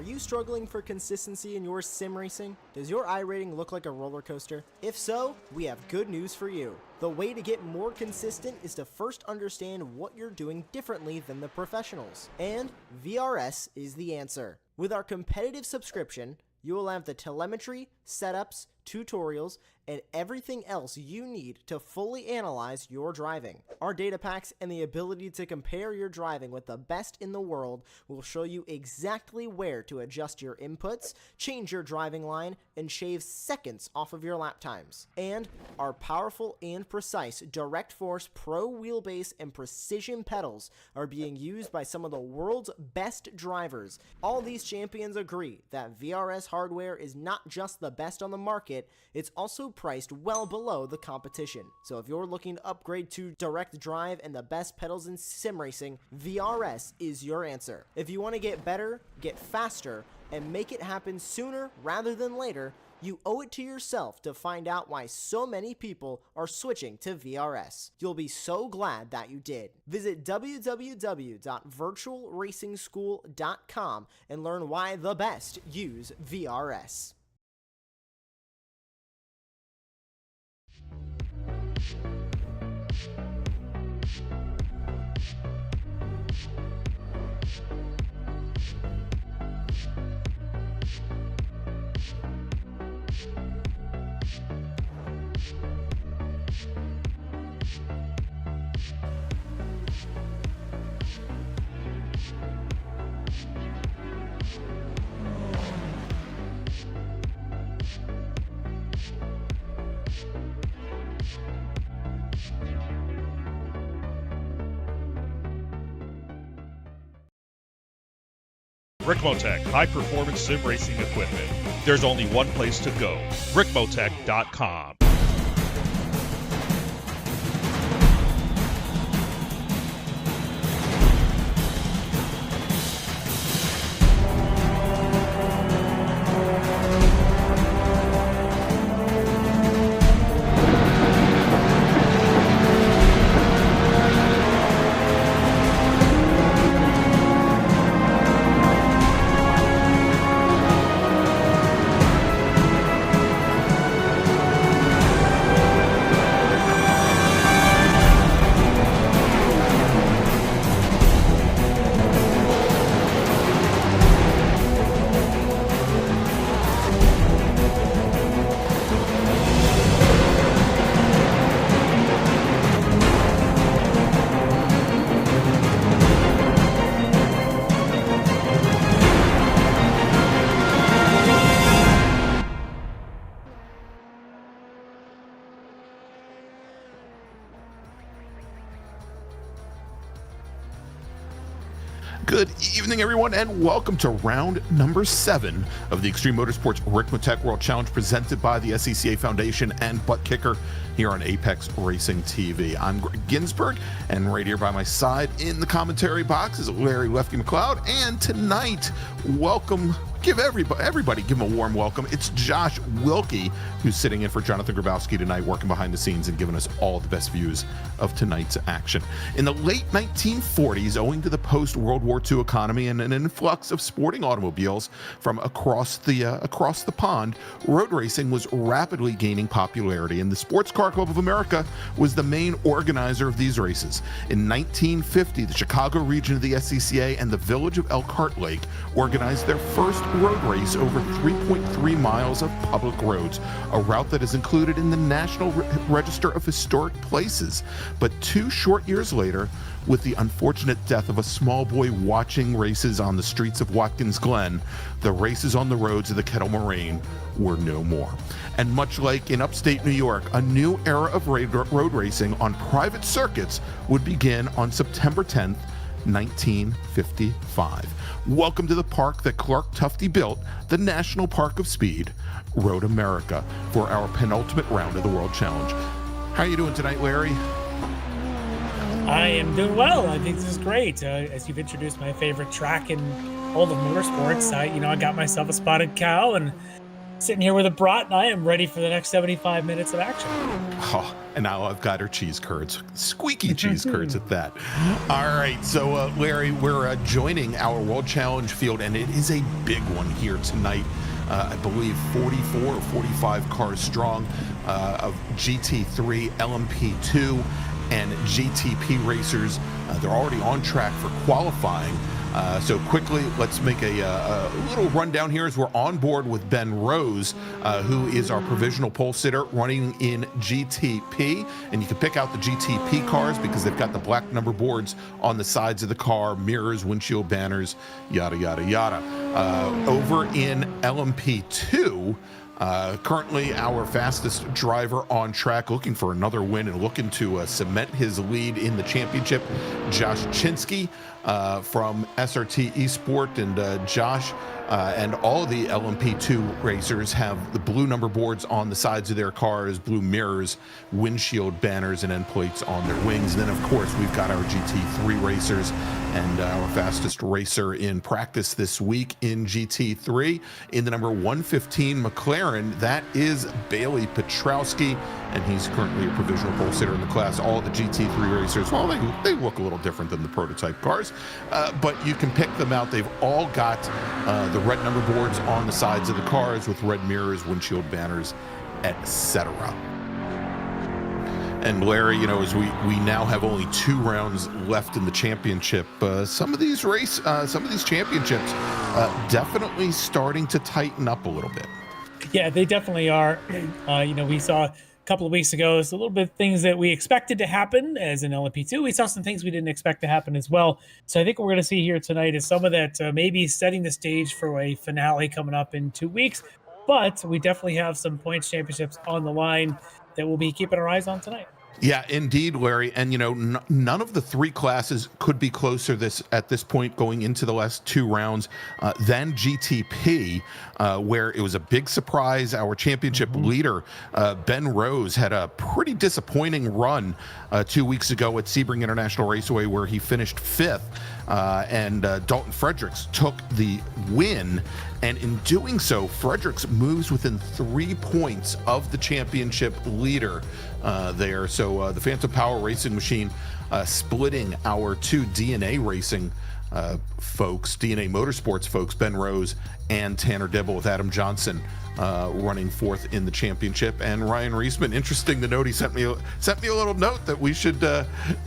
Are you struggling for consistency in your sim racing? Does your iRating look like a roller coaster? If so, we have good news for you. The way to get more consistent is to first understand what you're doing differently than the professionals. And VRS is the answer. With our competitive subscription, you will have the telemetry, setups, tutorials, and everything else you need to fully analyze your driving. Our data packs and the ability to compare your driving with the best in the world will show you exactly where to adjust your inputs, change your driving line, and shave seconds off of your lap times. And our powerful and precise Direct Force Pro wheelbase and precision pedals are being used by some of the world's best drivers. All these champions agree that VRS hardware is not just the best on the market, it's also priced well below the competition. So if you're looking to upgrade to direct drive and the best pedals in sim racing, VRS is your answer. If you want to get better, get faster, and make it happen sooner rather than later, you owe it to yourself to find out why so many people are switching to VRS. You'll be so glad that you did. Visit www.virtualracingschool.com and learn why the best use VRS. Ricmotech, high-performance sim racing equipment. There's only one place to go, ricmotech.com. Good evening, everyone, and welcome to round number 7 of the Extreme Motorsports Ricmotech World Challenge presented by the SCCA Foundation and Buttkicker here on Apex Racing TV. I'm Greg Ginsburg, and right here by my side in the commentary box is Larry Lefty McLeod, and tonight, give everybody give him a warm welcome. It's Josh Wilkie, who's sitting in for Jonathan Grabowski tonight, working behind the scenes and giving us all the best views of tonight's action. In the late 1940s, owing to the post-World War II economy and an influx of sporting automobiles from across the pond, road racing was rapidly gaining popularity, and the Sports Car Club of America was the main organizer of these races. In 1950, the Chicago region of the SCCA and the village of Elkhart Lake organized their first road race over 3.3 miles of public roads, a route that is included in the National Register of Historic Places. But 2 short years later, with the unfortunate death of a small boy watching races on the streets of Watkins Glen, the races on the roads of the Kettle Moraine were no more. And much like in upstate New York, a new era of road racing on private circuits would begin on September 10th, 1955. Welcome to the park that Clark Tufte built, the National Park of Speed, Road America, for our penultimate round of the World Challenge. How are you doing tonight, Larry? I am doing well. I think this is great. As you've introduced my favorite track in all of motorsports, I got myself a spotted cow, and Sitting here with a brat, and I am ready for the next 75 minutes of action. Oh, and now I've got her cheese curds, squeaky cheese curds at that. All right, so Larry, we're joining our World Challenge field, and it is a big one here tonight. I believe 44 or 45 cars strong of GT3, LMP2, and GTP racers. They're already on track for qualifying. So quickly, let's make a little rundown here as we're on board with Ben Rose, who is our provisional pole sitter running in GTP. And you can pick out the GTP cars because they've got the black number boards on the sides of the car, mirrors, windshield banners, yada, yada, yada. Over in LMP2, currently our fastest driver on track, looking for another win and looking to cement his lead in the championship, Josh Chinsky from SRT Esport. And Josh and all the LMP2 racers have the blue number boards on the sides of their cars, blue mirrors, windshield banners, and end plates on their wings. And then, of course, we've got our GT3 racers and our fastest racer in practice this week in GT3 in the number 115 McLaren. That is Bailey Petrowski, and he's currently a provisional pole sitter in the class. All the GT3 racers, well, they look a little different than the prototype cars, but you can pick them out. They've all got the red number boards on the sides of the cars with red mirrors, windshield banners, etc. And Larry, you know, as we now have only 2 rounds left in the championship, some of these championships definitely starting to tighten up a little bit. Yeah, they definitely are. You know, we saw a couple of weeks ago, it's a little bit of things that we expected to happen as in LMP2. We saw some things we didn't expect to happen as well. So I think what we're going to see here tonight is some of that maybe setting the stage for a finale coming up in 2 weeks. But we definitely have some points championships on the line that we'll be keeping our eyes on tonight. Yeah, indeed, Larry. And, you know, none of the 3 classes could be closer at this point going into the last 2 rounds than GTP, where it was a big surprise. Our championship leader, Ben Rose, had a pretty disappointing run 2 weeks ago at Sebring International Raceway, where he finished 5th. And Dalton Fredericks took the win. And in doing so, Fredericks moves within 3 points of the championship leader there. So the Phantom Power Racing Machine splitting our 2 DNA Racing folks, DNA Motorsports folks, Ben Rose and Tanner Dibble, with Adam Johnson running 4th in the championship. And Ryan Reisman, interesting to note, he sent me a little note that we should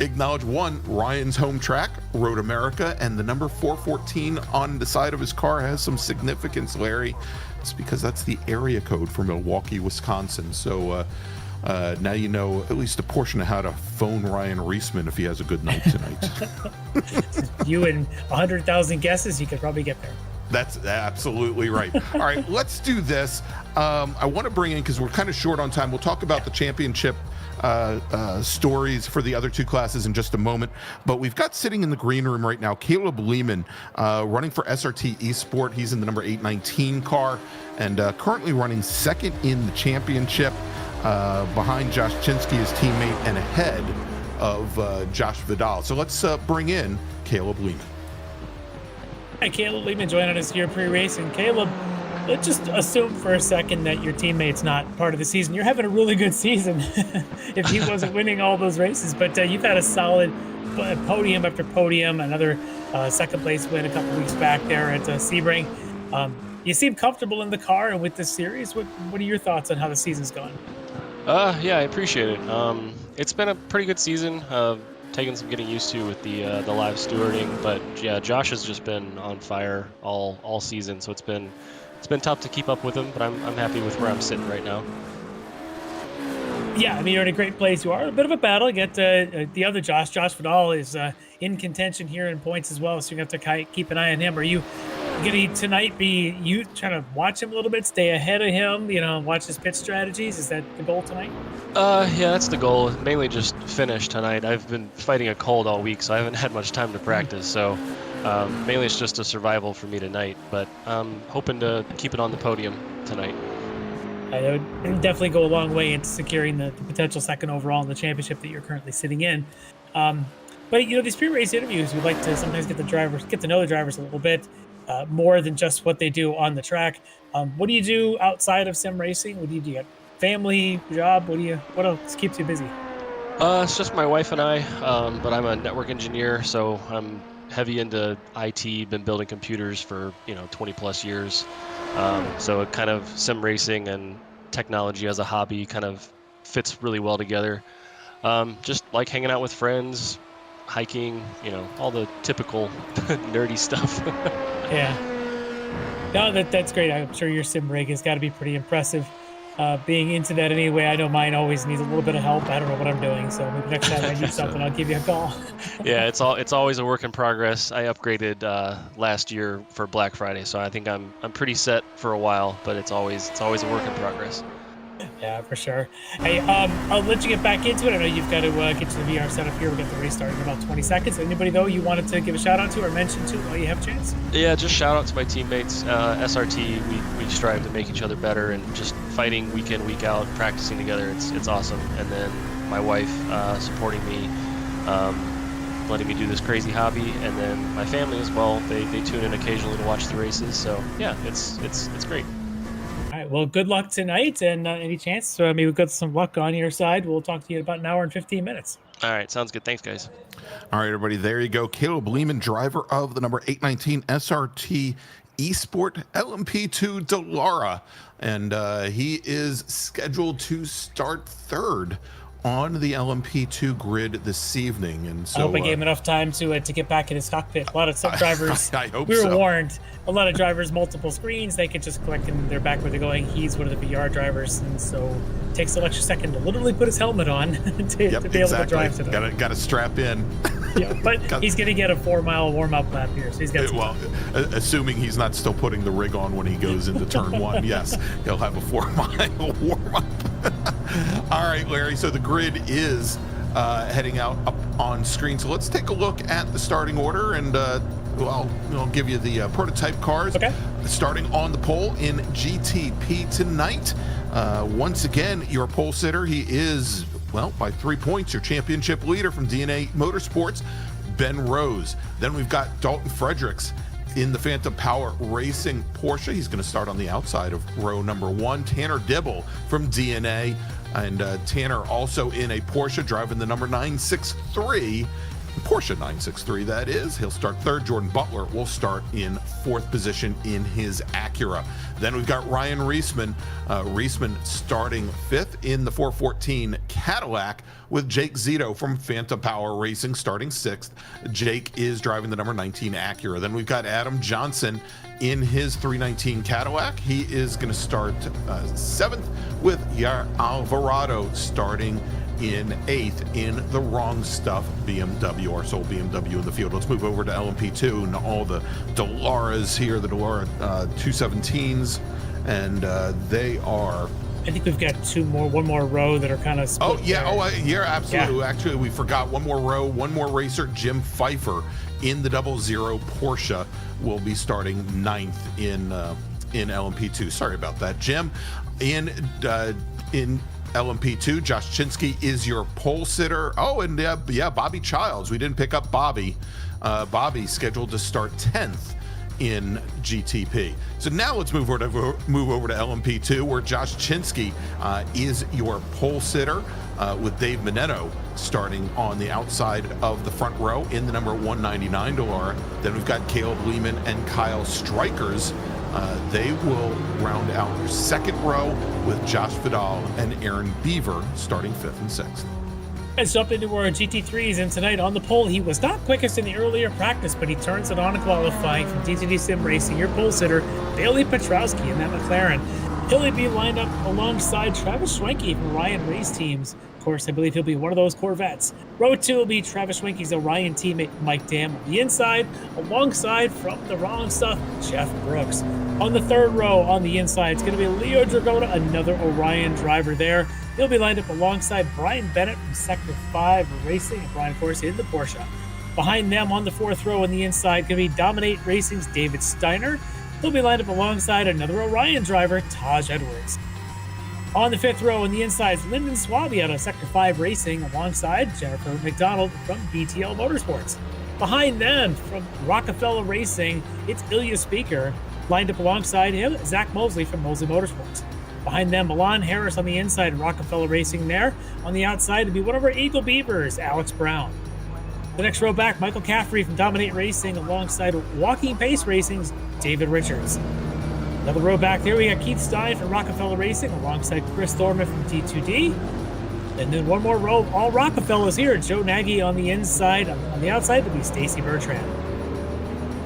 acknowledge Ryan's home track, Road America, and the number 414 on the side of his car has some significance, Larry. It's because that's the area code for Milwaukee, Wisconsin. So now you know at least a portion of how to phone Ryan Reisman if he has a good night tonight. You and 100,000 guesses, you could probably get there. That's absolutely right. All right, let's do this. I want to bring in, because we're kind of short on time, we'll talk about the championship stories for the other 2 classes in just a moment. But we've got sitting in the green room right now Caleb Lehman, running for SRT Esport. He's in the number 819 car and currently running 2nd in the championship, behind Josh Chinsky, his teammate, and ahead of Josh Vidal. So let's bring in Caleb Lehman. Hi, Caleb Lehman joining us here pre-racing. Caleb, let's just assume for a second that your teammate's not part of the season. You're having a really good season if he wasn't winning all those races. But you've had a solid podium after podium, another 2nd place win a couple weeks back there at Sebring. You seem comfortable in the car and with this series. What are your thoughts on how the season's going? Yeah, I appreciate it. It's been a pretty good season. Taking some getting used to with the live stewarding, but yeah, Josh has just been on fire all season, so it's been tough to keep up with him, but I'm happy with where I'm sitting right now. Yeah, I mean, you're in a great place. You are a bit of a battle. You get the other Josh Vidal is in contention here in points as well, so you have to keep an eye on him. Are you going to tonight be you trying to watch him a little bit, stay ahead of him, you know, watch his pit strategies? Is that the goal tonight? Yeah, that's the goal. Mainly just finish tonight. I've been fighting a cold all week, so I haven't had much time to practice. So mainly it's just a survival for me tonight, but I'm hoping to keep it on the podium tonight. That would definitely go a long way into securing the potential 2nd overall in the championship that you're currently sitting in. But you know, these pre-race interviews, we like to sometimes get to know the drivers a little bit. more than just what they do on the track. What do you do outside of sim racing? What do you do? You got family, job? What else keeps you busy? It's just my wife and I, but I'm a network engineer, so I'm heavy into IT, been building computers for 20 plus years. So it kind of sim racing and technology as a hobby kind of fits really well together. Just like hanging out with friends, hiking, all the typical nerdy stuff. Yeah. No, that's great. I'm sure your sim rig has got to be pretty impressive. Being into that anyway, I know mine always needs a little bit of help. I don't know what I'm doing, so maybe next time I need something, I'll give you a call. Yeah, it's always a work in progress. I upgraded last year for Black Friday, so I think I'm pretty set for a while, but it's always a work in progress. Yeah, for sure. Hey, I'll let you get back into it. I know you've got to get to the VR setup here. We'll get the race started in about 20 seconds. Anybody, though, you wanted to give a shout out to or mention to while you have a chance? Yeah, just shout out to my teammates. SRT, we strive to make each other better, and just fighting week in, week out, practicing together. It's awesome. And then my wife supporting me, letting me do this crazy hobby, and then my family as well. They tune in occasionally to watch the races. So yeah, it's great. All right, well, good luck tonight, and any chance, maybe we've got some luck on your side. We'll talk to you in about an hour and 15 minutes. All right, sounds good. Thanks, guys. All right, everybody, there you go. Caleb Lehman, driver of the number 819 SRT Esport LMP2 Dallara, and he is scheduled to start third on the LMP2 grid this evening. And so I hope I gave him enough time to get back in his cockpit. A lot of some drivers, I hope we were so. warned, a lot of drivers, multiple screens, they can just click and they're back where they're going. He's one of the VR drivers, and so it takes an extra second to literally put his helmet on to be able to drive today. Got to strap in. Yeah, but he's going to get a 4-mile warm-up lap here, so he's got some time. Assuming he's not still putting the rig on when he goes into turn one, yes, he'll have a 4-mile warm-up. All right, Larry, so the grid is heading out up on screen. So let's take a look at the starting order, and I'll give you the prototype cars. Okay. Starting on the pole in GTP tonight. Once again, your pole sitter, he is, by 3 points, your championship leader from DNA Motorsports, Ben Rose. Then we've got Dalton Fredericks in the Phantom Power Racing Porsche. He's going to start on the outside of row number 1. Tanner Dibble from DNA, and Tanner also in a Porsche driving the number 963. Porsche 963, that is. He'll start third. Jordan Butler will start in fourth position in his Acura. Then we've got Ryan Reisman. Reisman starting fifth in the 414 Cadillac, with Jake Zito from Phantom Power Racing starting sixth. Jake is driving the number 19 Acura. Then we've got Adam Johnson in his 319 Cadillac. He is going to start seventh, with Yair Alvarado starting in eighth in the Wrong Stuff BMW, our sole BMW in the field. Let's move over to LMP2 and all the Dallaras here, the Dallara 217s, and they are... I think we've got one more row that are kind of split. Yeah, absolutely. Yeah. Actually, we forgot one more row, one more racer. Jim Pfeiffer in the 00 Porsche will be starting ninth in LMP2. Sorry about that, Jim. In LMP2, Josh Chinsky is your pole sitter. Oh, and Bobby Childs. We didn't pick up Bobby. Bobby's scheduled to start 10th in GTP. So now let's move over to LMP2, where Josh Chinsky is your pole sitter, with Dave Menetto starting on the outside of the front row in the number 199 Dallara. Then we've got Caleb Lehman and Kyle Strikers. They will round out your second row, with Josh Vidal and Aaron Beaver starting fifth and sixth. Let's jump into our GT3s, and tonight on the pole, he was not quickest in the earlier practice, but he turns it on in qualifying from DTD Sim Racing. Your pole sitter, Bailey Petrowski in that McLaren. He'll be lined up alongside Travis Schwenke from Ryan Race Teams. Of course, I believe he'll be one of those Corvettes. Row 2 will be Travis Schwenke's Orion teammate, Mike Dam. On the inside, alongside from the Wrong Stuff, Jeff Brooks. On the third row, on the inside, it's going to be Leo Dragona, another Orion driver there. He'll be lined up alongside Brian Bennett from Sector 5 Racing, and Brian, of course, in the Porsche. Behind them on the fourth row on the inside, going to be Dominate Racing's David Steiner. He'll be lined up alongside another Orion driver, Taj Edwards. On the fifth row on the inside is Lyndon Swaby out of Sector 5 Racing, alongside Jennifer McDonald from BTL Motorsports. Behind them, from Rockefeller Racing, it's Ilya Speaker. Lined up alongside him, Zach Mosley from Mosley Motorsports. Behind them, Milan Harris on the inside, Rockefeller Racing there. On the outside, to be one of our Eagle Beavers, Alex Brown. The next row back, Michael Caffrey from Dominate Racing alongside Walking Pace Racing's David Richards. Another row back there, we got Keith Stein from Rockefeller Racing alongside Chris Thorman from T2D. And then one more row, all Rockefellers here. Joe Nagy on the inside. On the outside, to be Stacy Bertrand.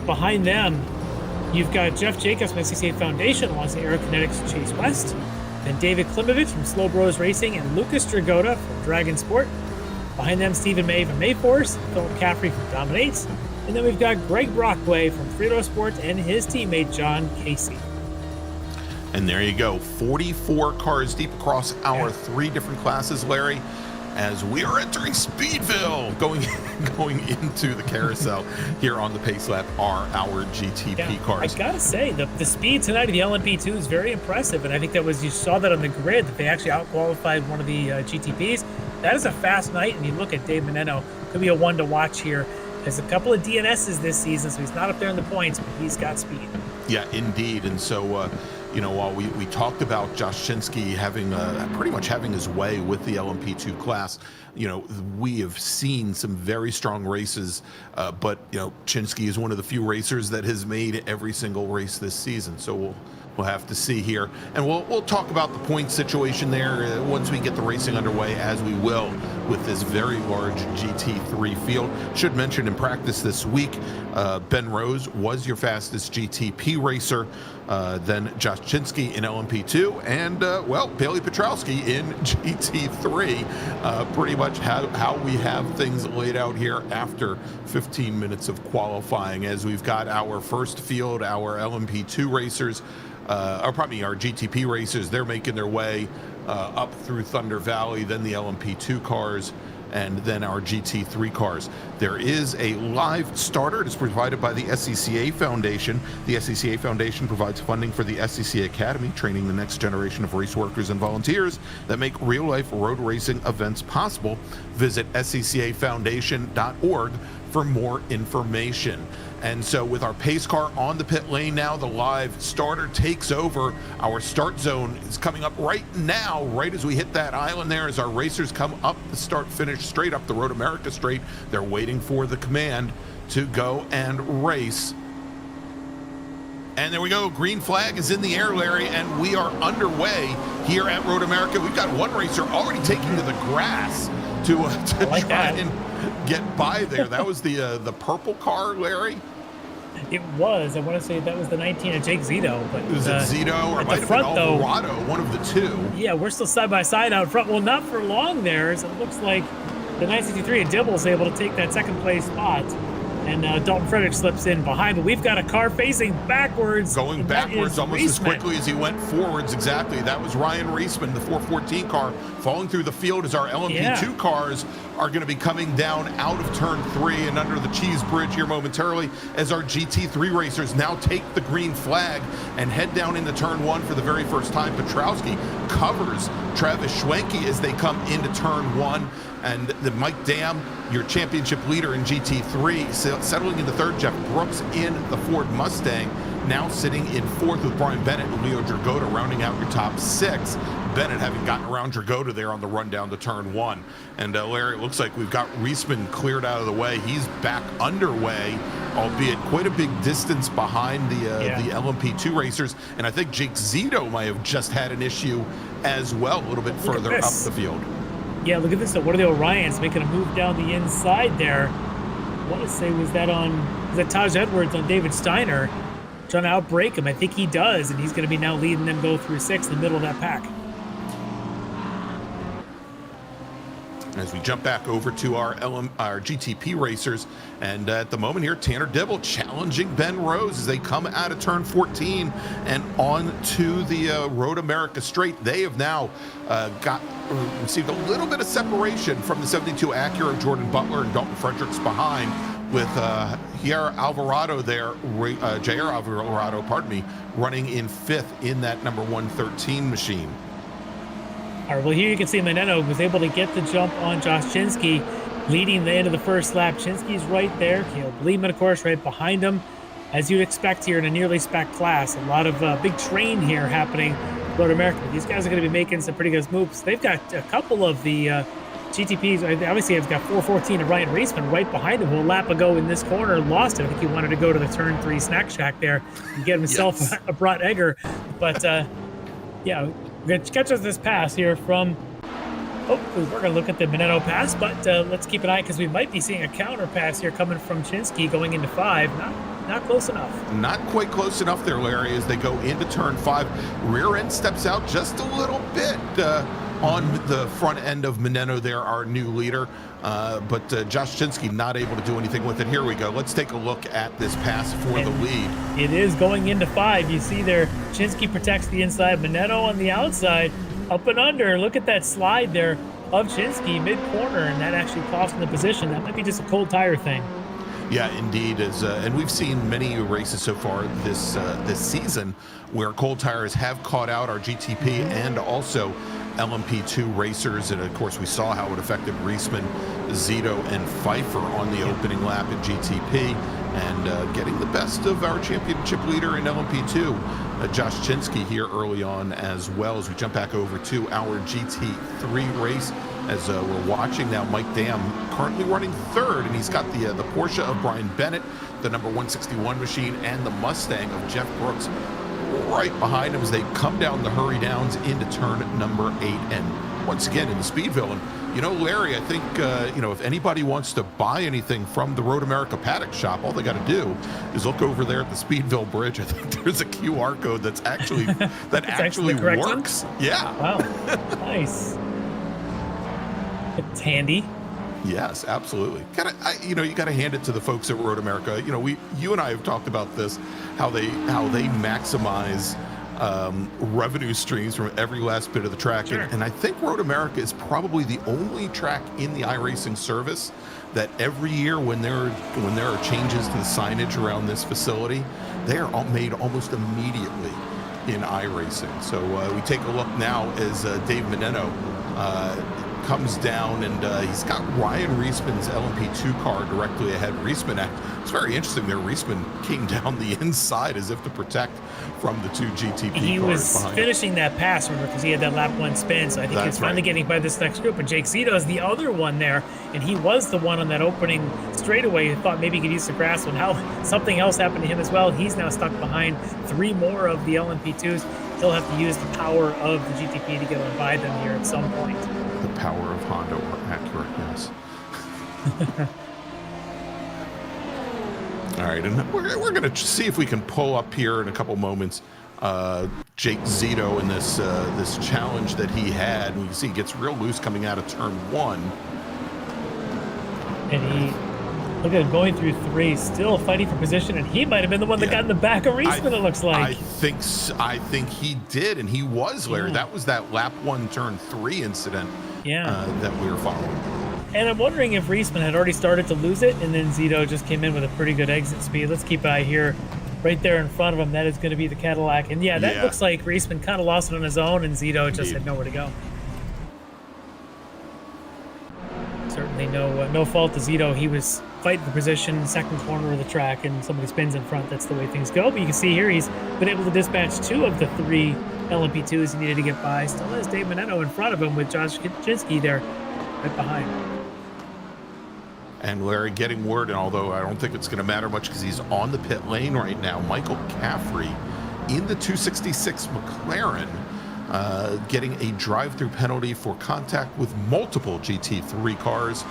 Behind them, you've got Jeff Jacobs from SCCA Foundation alongside Aerokinetics Chase West. Then David Klimovich from Slow Bros Racing and Lucas Dragota from Dragon Sport. Behind them, Stephen May from Mayforce, Philip Caffrey from Dominates. And then we've got Greg Brockway from Frito Sports and his teammate John Casey. And there you go, 44 cars deep across our 3 different classes, Larry, as we are entering Speedville, going into the carousel here on the Pace Lap are our GTP cars. I gotta say, the speed tonight of the LMP2 is very impressive, and I think that was, you saw that on the grid, that they actually out-qualified one of the GTPs. That is a fast night, and you look at Dave Menino, could be a one to watch here. There's a couple of DNSs this season, so he's not up there in the points, but he's got speed. Yeah, indeed, and so, you know, while we talked about Josh Chinsky having pretty much having his way with the LMP2 class, you know, we have seen some very strong races, but, you know, Chinsky is one of the few racers that has made every single race this season. So we'll have to see here. And we'll talk about the point situation there once we get the racing underway, as we will with this very large GT3 field. Should mention in practice this week, Ben Rose was your fastest GTP racer, then Josh Chinsky in LMP2, and, well, Bailey Petrowski in GT3. Pretty much how we have things laid out here after 15 minutes of qualifying, as we've got our first field, our LMP2 racers, or probably our GTP racers. They're making their way up through Thunder Valley, then the LMP2 cars, and then our GT3 cars. There is a live starter. It is provided by the SCCA Foundation. The SCCA Foundation provides funding for the SCCA Academy, training the next generation of race workers and volunteers that make real-life road racing events possible. Visit sccafoundation.org for more information. And so with our pace car on the pit lane now, the live starter takes over. Our start zone is coming up right now, right as we hit that island there, as our racers come up the start-finish straight up the Road America straight. They're waiting for the command to go and race. And there we go, green flag is in the air, Larry, and we are underway here at Road America. We've got one racer already taking to the grass to try and get by there. That was the purple car, Larry? It was. I want to say that was the 19 of Jake Zito. But was it Zito, or it might have been Alvarado, one of the two. Yeah, we're still side by side out front. Well, not for long there, as it looks like the 963 and Dibble's able to take that second place spot. And Dalton Frederick slips in behind, but we've got a car facing backwards. Going backwards almost as quickly as he went forwards, exactly. That was Ryan Reisman, the 414 car, falling through the field as our LMP2 cars are going to be coming down out of turn 3 and under the cheese bridge here momentarily, as our GT3 racers now take the green flag and head down into turn 1 for the very first time. Petrowski covers Travis Schwenke as they come into turn 1. And the Mike Dam, your championship leader in GT3, settling into third. Jeff Brooks in the Ford Mustang, now sitting in fourth with Brian Bennett and Leo Dragota rounding out your top 6. Bennett having gotten around Dragota there on the run down to turn 1. And Larry, it looks like we've got Reisman cleared out of the way. He's back underway, albeit quite a big distance behind the LMP2 racers. And I think Jake Zito might have just had an issue as well, a little bit further up the field. Yeah, look at this. So one of the Orions making a move down the inside there. I want to say, was that Taj Edwards on David Steiner trying to outbreak him? I think he does, and he's going to be now leading them go through 6 in the middle of that pack. As we jump back over to our GTP racers, and at the moment here, Tanner Dibble challenging Ben Rose as they come out of turn 14 and on to the Road America straight. They have now received a little bit of separation from the 72 Acura of Jordan Butler and Dalton Fredericks behind, with Jair Alvarado there, Jair Alvarado, pardon me, running in 5th in that number 113 machine. All right, well, here you can see Menino was able to get the jump on Josh Chinsky. leading the end of the first lap. Chinsky's right there. Caleb Lehman, of course, right behind him. As you'd expect here in a nearly spec class, a lot of big train here happening Road America. But these guys are going to be making some pretty good moves. They've got a couple of the GTPs. Obviously, they've got 414 and Ryan Reisman right behind him, who a lap ago in this corner lost it. I think he wanted to go to the turn 3 snack shack there and get himself a brat egger. But yeah, we're going to catch us this pass here from. Oh, we're going to look at the Minetto pass, but let's keep an eye because we might be seeing a counter pass here coming from Chinsky going into 5. Not close enough. Not quite close enough there, Larry, as they go into turn 5. Rear end steps out just a little bit on the front end of Minetto there, our new leader. But Josh Chinsky not able to do anything with it. Here we go. Let's take a look at this pass for the lead. It is going into 5. You see there, Chinsky protects the inside, Minetto on the outside. Up and under, look at that slide there of Chinsky mid-corner, and that actually cost him the position. That might be just a cold tire thing. Yeah, indeed. And we've seen many races so far this season where cold tires have caught out our GTP and also LMP2 racers. And of course, we saw how it affected Reisman, Zito, and Pfeiffer on the opening lap at GTP, and getting the best of our championship leader in LMP2. Josh Chinsky here early on, as well as we jump back over to our GT3 race as we're watching now Mike Dam currently running 3rd, and he's got the Porsche of Brian Bennett, the number 161 machine, and the Mustang of Jeff Brooks right behind him as they come down the hurry downs into turn number 8. And once again in the Speedville, and you know, Larry, I think if anybody wants to buy anything from the Road America paddock shop, all they got to do is look over there at the Speedville Bridge. I think there's a QR code that's actually actually works. One? Yeah. Wow. Nice. It's handy. Yes, absolutely. You got to hand it to the folks at Road America. You and I have talked about this, how they maximize revenue streams from every last bit of the track. Sure. And I think Road America is probably the only track in the iRacing service that every year when there are changes to the signage around this facility, they are all made almost immediately in iRacing. So we take a look now as Dave Minetto comes down, and he's got Ryan Reisman's LMP2 car directly ahead. Reisman, it's very interesting there. Reisman came down the inside as if to protect from the 2 GTP cars. He was finishing that pass, remember, because he had that lap 1 spin, so I think he was finally getting by this next group. And Jake Zito is the other one there, and he was the one on that opening straightaway who thought maybe he could use the grass one. How something else happened to him as well. He's now stuck behind 3 more of the LMP2s. He'll have to use the power of the GTP to get on by them here at some point. The power of Honda, or accurate, yes. All right, and we're going to see if we can pull up here in a couple moments Jake Zito in this challenge that he had. And you can see he gets real loose coming out of turn 1. And look at him going through 3, still fighting for position, and he might have been the one that got in the back of Reisman, it looks like. I think he did, and he was, Larry. Yeah. That was that lap 1, turn 3 incident that we were following. And I'm wondering if Reisman had already started to lose it, and then Zito just came in with a pretty good exit speed. Let's keep an eye here. Right there in front of him, that is going to be the Cadillac. And that looks like Reisman kind of lost it on his own, and Zito just had nowhere to go. Certainly no fault to Zito. He was fighting for position, second corner of the track, and somebody spins in front. That's the way things go. But you can see here he's been able to dispatch 2 of the 3 LMP2s he needed to get by. Still has Dave Minetto in front of him with Josh Chinsky there right behind. And Larry getting word, and although I don't think it's going to matter much because he's on the pit lane right now, Michael Caffrey in the 266 McLaren getting a drive-through penalty for contact with multiple GT3 cars.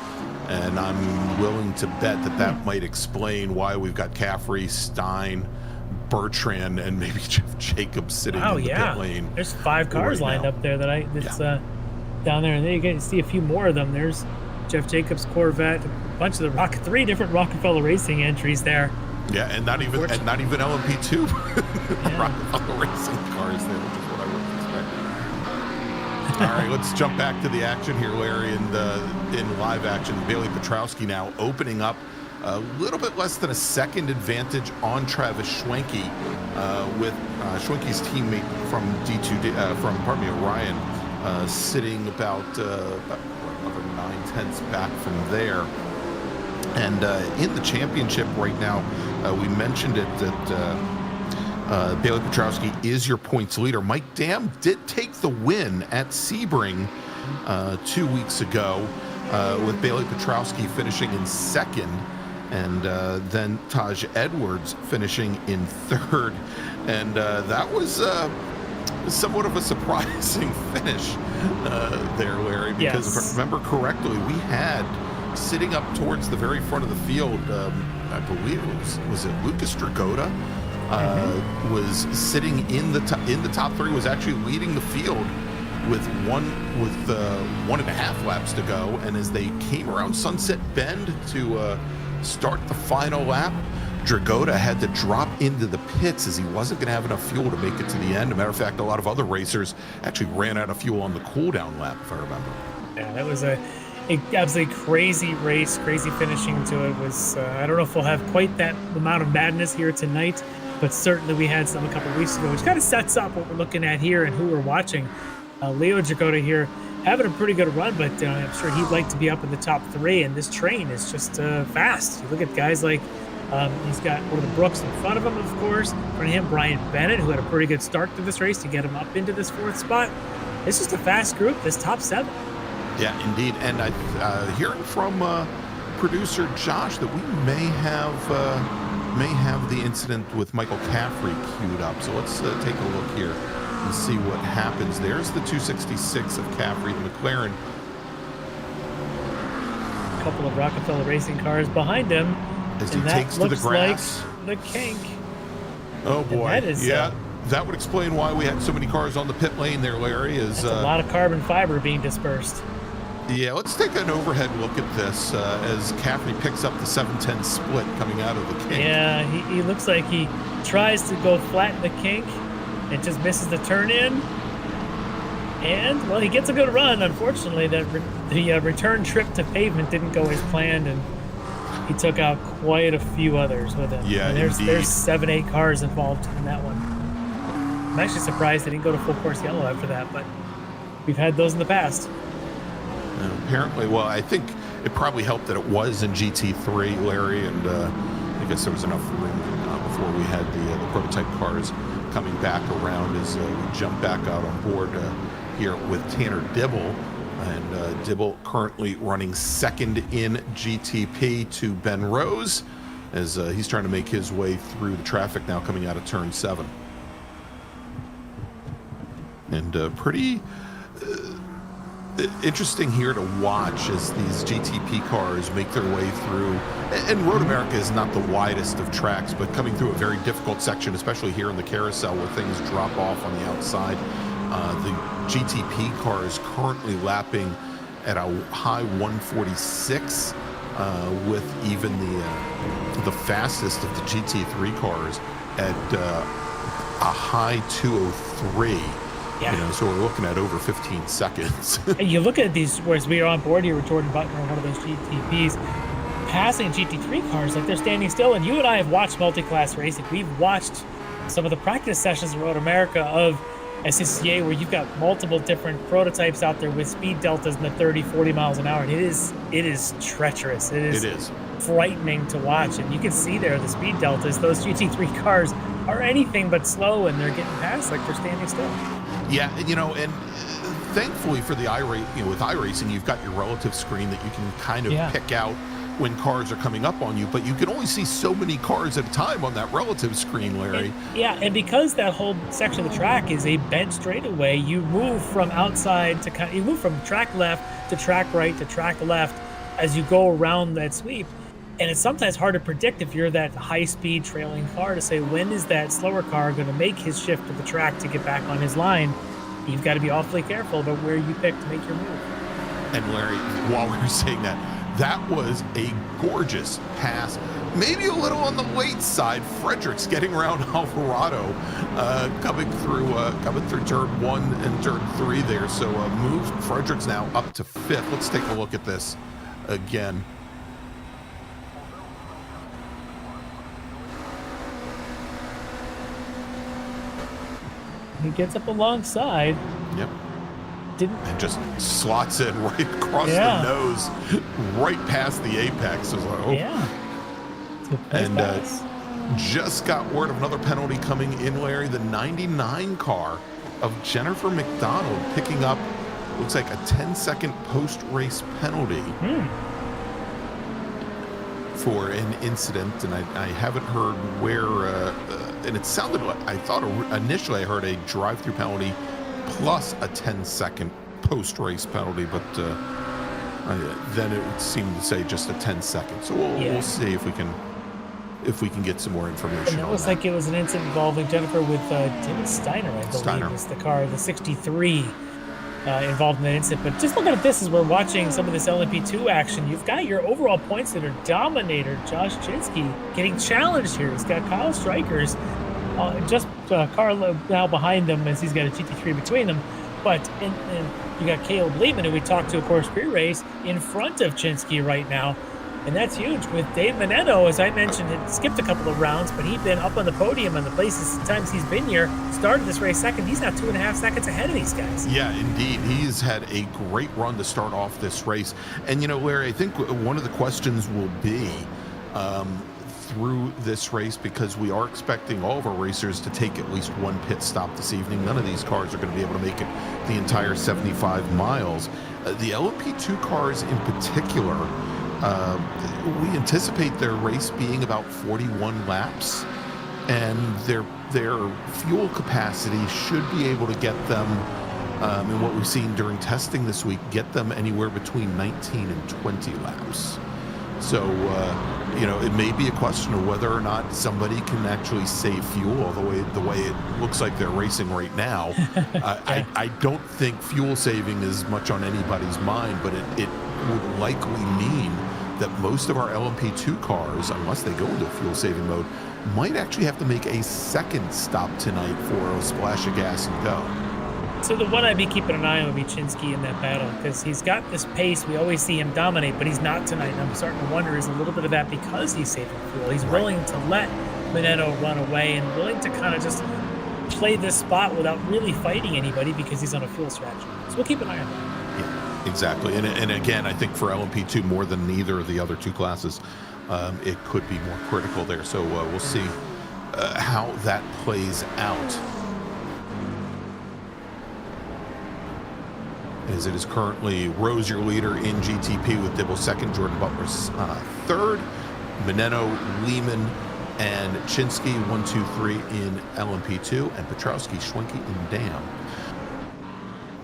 And I'm willing to bet that might explain why we've got Caffrey, Stein, Bertrand, and maybe Jeff Jacobs sitting in the pit lane. There's 5 cars lined up there that's down there, and there you can see a few more of them. There's Jeff Jacobs' Corvette, a bunch of the 3 different Rockefeller Racing entries there. Yeah, and not even LMP2 Rockefeller Racing cars there, which is what I would expect. All right, let's jump back to the action here, Larry, in live action. Bailey Petrowski now opening up a little bit less than a second advantage on Travis Schwenke with Schwenke's teammate from Orion, sitting about another 9/10 back from there. And in the championship right now, we mentioned it that Bailey Petrowski is your points leader. Mike Dam did take the win at Sebring 2 weeks ago, with Bailey Petrowski finishing in second, and then Taj Edwards finishing in third. And that was somewhat of a surprising finish there, Larry, because if I remember correctly, we had sitting up towards the very front of the field, I believe was it Lucas Dragota, was sitting in the top three, was actually leading the field with 1.5 laps to go. And as they came around Sunset Bend to start the final lap, Dragota had to drop into the pits as he wasn't going to have enough fuel to make it to the end. As a matter of fact, a lot of other racers actually ran out of fuel on the cooldown lap, if I remember. Yeah, that was a absolutely crazy race, crazy finishing to it. Was I don't know if we'll have quite that amount of madness here tonight, but certainly we had some a couple of weeks ago, which kind of sets up what we're looking at here and who we're watching. Leo Dragota here having a pretty good run, but I'm sure he'd like to be up in the top three, and this train is just fast. You look at guys like he's got one of the Brooks in front of him, of course. In front of him, Brian Bennett, who had a pretty good start to this race to get him up into this fourth spot. It's just a fast group, this top seven. Yeah, indeed. And hearing from producer Josh that we may have the incident with Michael Caffrey queued up. So let's take a look here and see what happens. There's the 266 of Caffrey, the McLaren. A couple of Rockefeller Racing cars behind him. As he takes to the grass. Like the kink. Oh boy. That is, yeah, that would explain why we had so many cars on the pit lane there, Larry. Is a lot of carbon fiber being dispersed. Yeah, let's take an overhead look at this as Caffrey picks up the 710 split coming out of the kink. Yeah, he looks like he tries to go flat in the kink and just misses the turn in. And, well, he gets a good run. Unfortunately, the return trip to pavement didn't go as planned, and he took out quite a few others with him. Yeah, and there's 7-8 cars involved in that one. I'm actually surprised they didn't go to full course yellow after that, but we've had those in the past. Apparently, well, I think it probably helped that it was in GT3, Larry, and I guess there was enough room before we had the prototype cars coming back around as we jump back out on board here with Tanner Dibble. And Dibble currently running second in GTP to Ben Rose as he's trying to make his way through the traffic now coming out of turn 7. And pretty interesting here to watch as these GTP cars make their way through. And Road America is not the widest of tracks, but coming through a very difficult section, especially here in the carousel where things drop off on the outside. The GTP car is currently lapping at a high 146, with even the fastest of the GT3 cars at a high 203. Yeah. You know, so we're looking at over 15 seconds. And you look at these, whereas we are on board here with Jordan Butler on one of those GTPs, passing GT3 cars like they're standing still. And you and I have watched multi-class racing. We've watched some of the practice sessions in Road America of SCCA where you've got multiple different prototypes out there with speed deltas in the 30, 40 miles an hour. And it is treacherous. It is frightening to watch. And you can see there the speed deltas. Those GT3 cars are anything but slow, and they're getting past like they're standing still. Yeah, you know, and thankfully for the with iRacing, you've got your relative screen that you can kind of pick out when cars are coming up on you, but you can only see so many cars at a time on that relative screen, Larry. And because that whole section of the track is a bent straightaway, you move from outside to you move from track left to track right to track left as you go around that sweep. And it's sometimes hard to predict if you're that high-speed trailing car to say, when is that slower car going to make his shift to the track to get back on his line? You've got to be awfully careful about where you pick to make your move. And Larry, while we were saying that, that was a gorgeous pass. Maybe a little on the late side. Fredericks getting around Alvarado, coming through turn 1 and turn 3 there. So moved Fredericks now up to 5th. Let's take a look at this again. He gets up alongside. Yep. and just slots in right across the nose, right past the apex. I was like, oh. Yeah. And just got word of another penalty coming in, Larry. The 99 car of Jennifer McDonald picking up, looks like a 10-second post-race penalty for an incident. And I haven't heard where, and it sounded like, I thought initially I heard a drive-through penalty plus a 10-second post-race penalty, but then it would seem to say just a 10-second. So we'll see if we can get some more information. And it looks like it was an incident involving Jennifer with Tim Steiner, I believe, is the car, the 63, involved in that incident. But just looking at this as we're watching some of this LMP2 action, you've got your overall points leader, dominator Josh Chinsky, getting challenged here. He's got Kyle Strikers just car now behind them as he's got a GT3 between them. But you got Caleb Leitman, who we talked to, of course, pre-race, in front of Chinsky right now. And that's huge. With Dave Menetto, as I mentioned, had skipped a couple of rounds, but he'd been up on the podium on the places times he's been here, started this race second. He's now 2.5 seconds ahead of these guys. Yeah, indeed. He's had a great run to start off this race. And, you know, Larry, I think one of the questions will be through this race, because we are expecting all of our racers to take at least one pit stop this evening. None of these cars are going to be able to make it the entire 75 miles. The LMP2 cars in particular, we anticipate their race being about 41 laps, and their fuel capacity should be able to get them, in what we've seen during testing this week, get them anywhere between 19 and 20 laps. So, you know, it may be a question of whether or not somebody can actually save fuel the way it looks like they're racing right now. I don't think fuel saving is much on anybody's mind, but it would likely mean that most of our LMP2 cars, unless they go into fuel saving mode, might actually have to make a second stop tonight for a splash of gas and go. So the one I'd be keeping an eye on would be Chinsky in that battle, because he's got this pace. We always see him dominate, but he's not tonight. And I'm starting to wonder, is a little bit of that because he's saving fuel? He's willing to let Menetto run away and willing to kind of just play this spot without really fighting anybody because he's on a fuel strategy. So we'll keep an eye on that. Yeah, exactly. And again, I think for LMP2 more than either of the other two classes, it could be more critical there. So we'll see how that plays out. As it is currently Rose your leader in GTP with Dibble second, Jordan Butler's third, Menetto, Lehman, and Chinsky 1, 2, 3 in LMP2, and Petrowski, Schwenke, and Dam,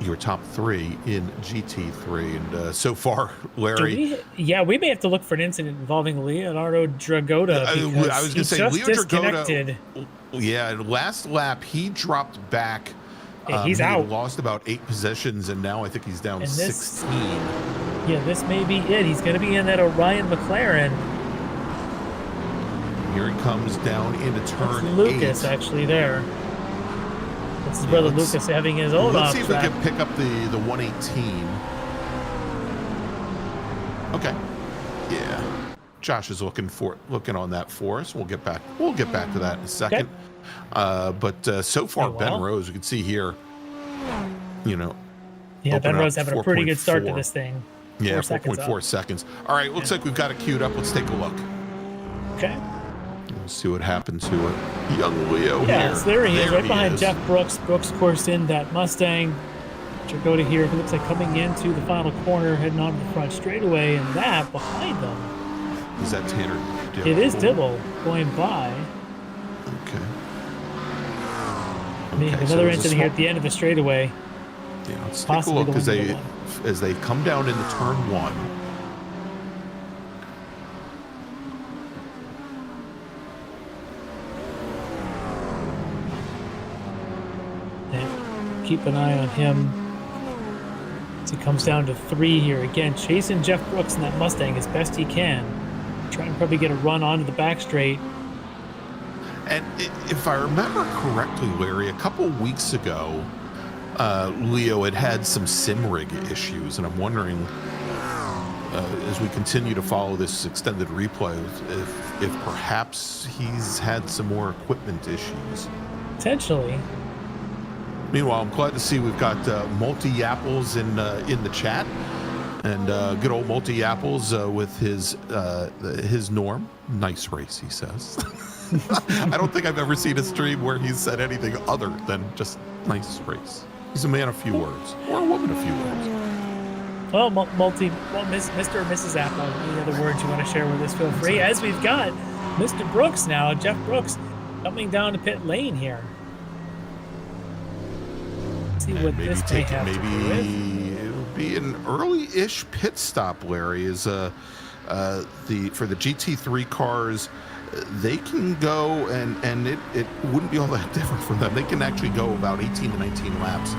your top three in GT3. And so far, Larry, we may have to look for an incident involving Leonardo Dragota. I was going to say Leo disconnected. Dragota. Yeah, last lap he dropped back. He's out. Lost about 8 positions, and now I think he's down 16. Yeah, this may be it. He's going to be in that Orion McLaren. Here he comes down into turn 8. Lucas actually there. That's his brother Lucas having his own Let's off see if track. we can pick up the 118. Okay. Yeah. Josh is looking on that for us. We'll get back to that in a second. Okay. But so far, Ben Rose, you can see here, you know. Yeah, Ben Rose having a pretty good start to this thing. Yeah, 4.4 seconds. All right, looks like we've got it queued up. Let's take a look. Okay. Let's see what happened to young Leo here. Yes, there he is, right behind Jeff Brooks. Brooks, of course, in that Mustang. Dragota here, who looks like coming into the final corner, heading on to the front straightaway, and that behind them. Is that Tanner Dibble? It is Dibble going by. Okay. Another incident here at the end of the straightaway. Yeah, let's take a look as they come down into turn 1. And keep an eye on him as he comes down to 3 here. Again, chasing Jeff Brooks in that Mustang as best he can. Trying to probably get a run onto the back straight. And if I remember correctly, Larry, a couple weeks ago, Leo had some sim rig issues, and I'm wondering, as we continue to follow this extended replay, if perhaps he's had some more equipment issues. Potentially. Meanwhile, I'm glad to see we've got Multi-Apples in the chat. And good old Multi-Apples with his Norm. Nice race, he says. I don't think I've ever seen a stream where he's said anything other than just nice race. He's a man of few words, or a woman of few words. Well, Mr. or Mrs. Apple, any other words you want to share with us, feel free. As we've got Mr. Brooks now, Jeff Brooks, coming down to pit lane here. Let's see what this may have to do with. It'll be an early-ish pit stop, Larry, is for the GT3 cars. They can go, and it wouldn't be all that different from them. They can actually go about 18 to 19 laps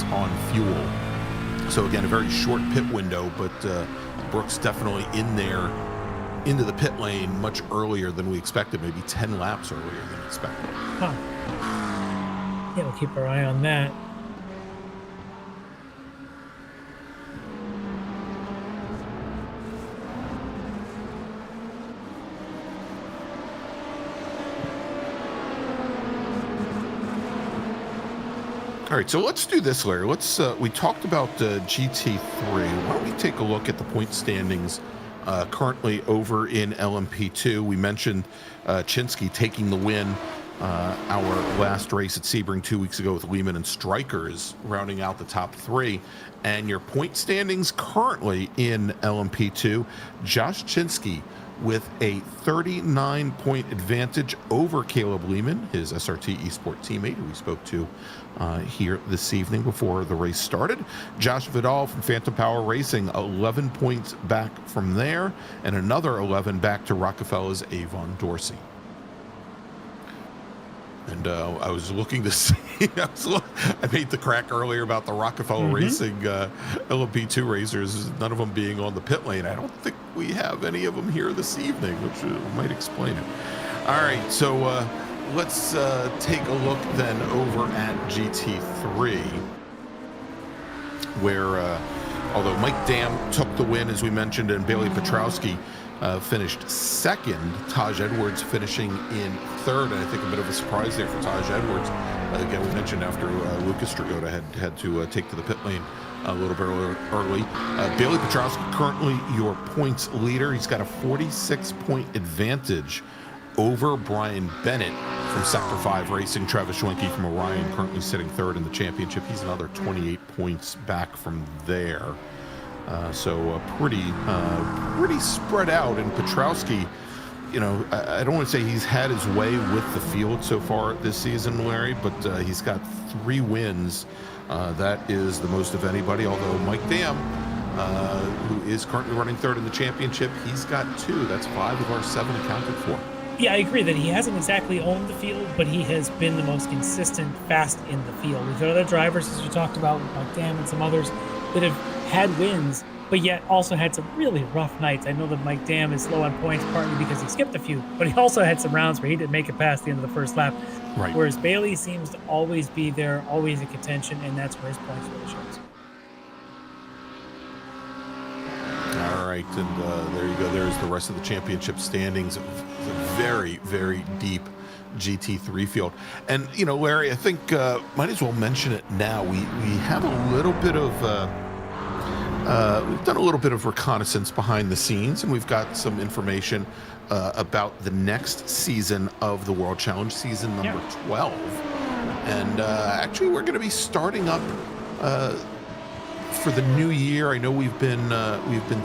on fuel. So again, a very short pit window, but Brooks definitely in there into the pit lane much earlier than we expected, maybe 10 laps earlier than expected. Huh. Yeah, we'll keep our eye on that. All right, so let's do this, Larry. Let's we talked about GT3. Why don't we take a look at the point standings currently over in LMP2? We mentioned Chinsky taking the win our last race at Sebring 2 weeks ago with Lehman and Strikers rounding out the top three. And your point standings currently in LMP2, Josh Chinsky with a 39-point advantage over Caleb Lehman, his SRT eSport teammate who we spoke to here this evening before the race started. Josh Vidal from Phantom Power Racing, 11 points back from there, and another 11 back to Rockefeller's Avon Dorsey. And I was looking to see, I made the crack earlier about the Rockefeller Racing LMP2 racers, none of them being on the pit lane. I don't think we have any of them here this evening, which might explain it. All right, so let's take a look then over at GT3, where although Mike Dam took the win, as we mentioned, and Bailey Petrowski finished second, Taj Edwards finishing in third, and I think a bit of a surprise there for Taj Edwards. Again, we mentioned after Lucas Dragotta had to take to the pit lane a little bit early. Bailey Petrowski currently your points leader. He's got a 46-point advantage over Brian Bennett from Sector 5 Racing. Travis Schwenke from Orion currently sitting third in the championship. He's another 28 points back from there. So pretty spread out. And Petrowski, you know, I don't want to say he's had his way with the field so far this season, Larry, but he's got 3 wins. That is the most of anybody, although Mike Dam, who is currently running third in the championship, he's got 2. That's 5 of our 7 accounted for. Yeah, I agree that he hasn't exactly owned the field, but he has been the most consistent, fast in the field. We've got other drivers, as you talked about, like Dam and some others, that have had wins, but yet also had some really rough nights. I know that Mike Dam is low on points, partly because he skipped a few, but he also had some rounds where he didn't make it past the end of the first lap. Right. Whereas Bailey seems to always be there, always in contention, and that's where his points really shows. All right, and there you go. There's the rest of the championship standings. It's a very, very deep GT3 field. And, you know, Larry, I think might as well mention it now. We have a little bit of, we've done a little bit of reconnaissance behind the scenes, and we've got some information about the next season of the World Challenge, season number 12. And actually, we're going to be starting up for the new year. I know we've been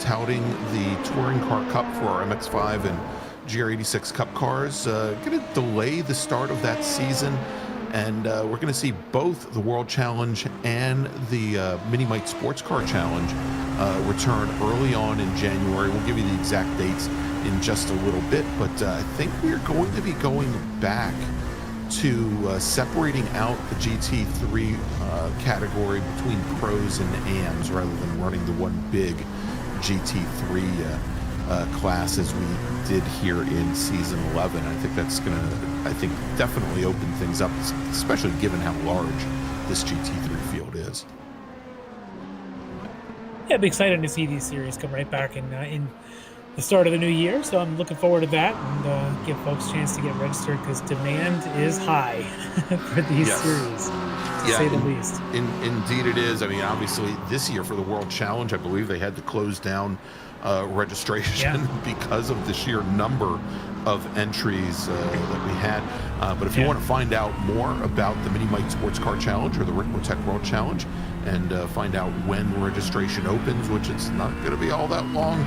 touting the Touring Car Cup for our MX-5 and GR86 Cup cars. Going to delay the start of that season, and we're going to see both the World Challenge and the Mini Mite Sports Car Challenge return early on in January. We'll give you the exact dates in just a little bit, but I think we're going to be going back to separating out the GT3 category between pros and AMs rather than running the one big GT3 class as we did here in season 11. I think that's going to, definitely open things up, especially given how large this GT3 field is. Yeah, I'd be excited to see these series come right back in the start of the new year, so I'm looking forward to that and give folks a chance to get registered because demand is high for these series, to say the least. Indeed it is. I mean, obviously this year for the World Challenge, I believe they had to close down registration because of the sheer number of entries that we had. But if you want to find out more about the Mini Mike Sports Car Challenge or the Ricmotech World Challenge and find out when registration opens, which it's not going to be all that long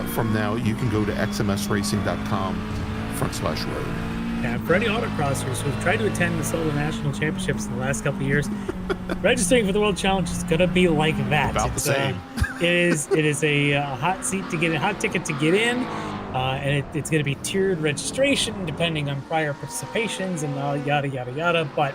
from now, you can go to xmsracing.com/road. Yeah, for any autocrossers who've tried to attend the solo national championships in the last couple of years, registering for the World Challenge is going to be like that. About the same. It is a hot seat to get in, hot ticket to get in, and it's going to be tiered registration depending on prior participations and all yada yada yada. But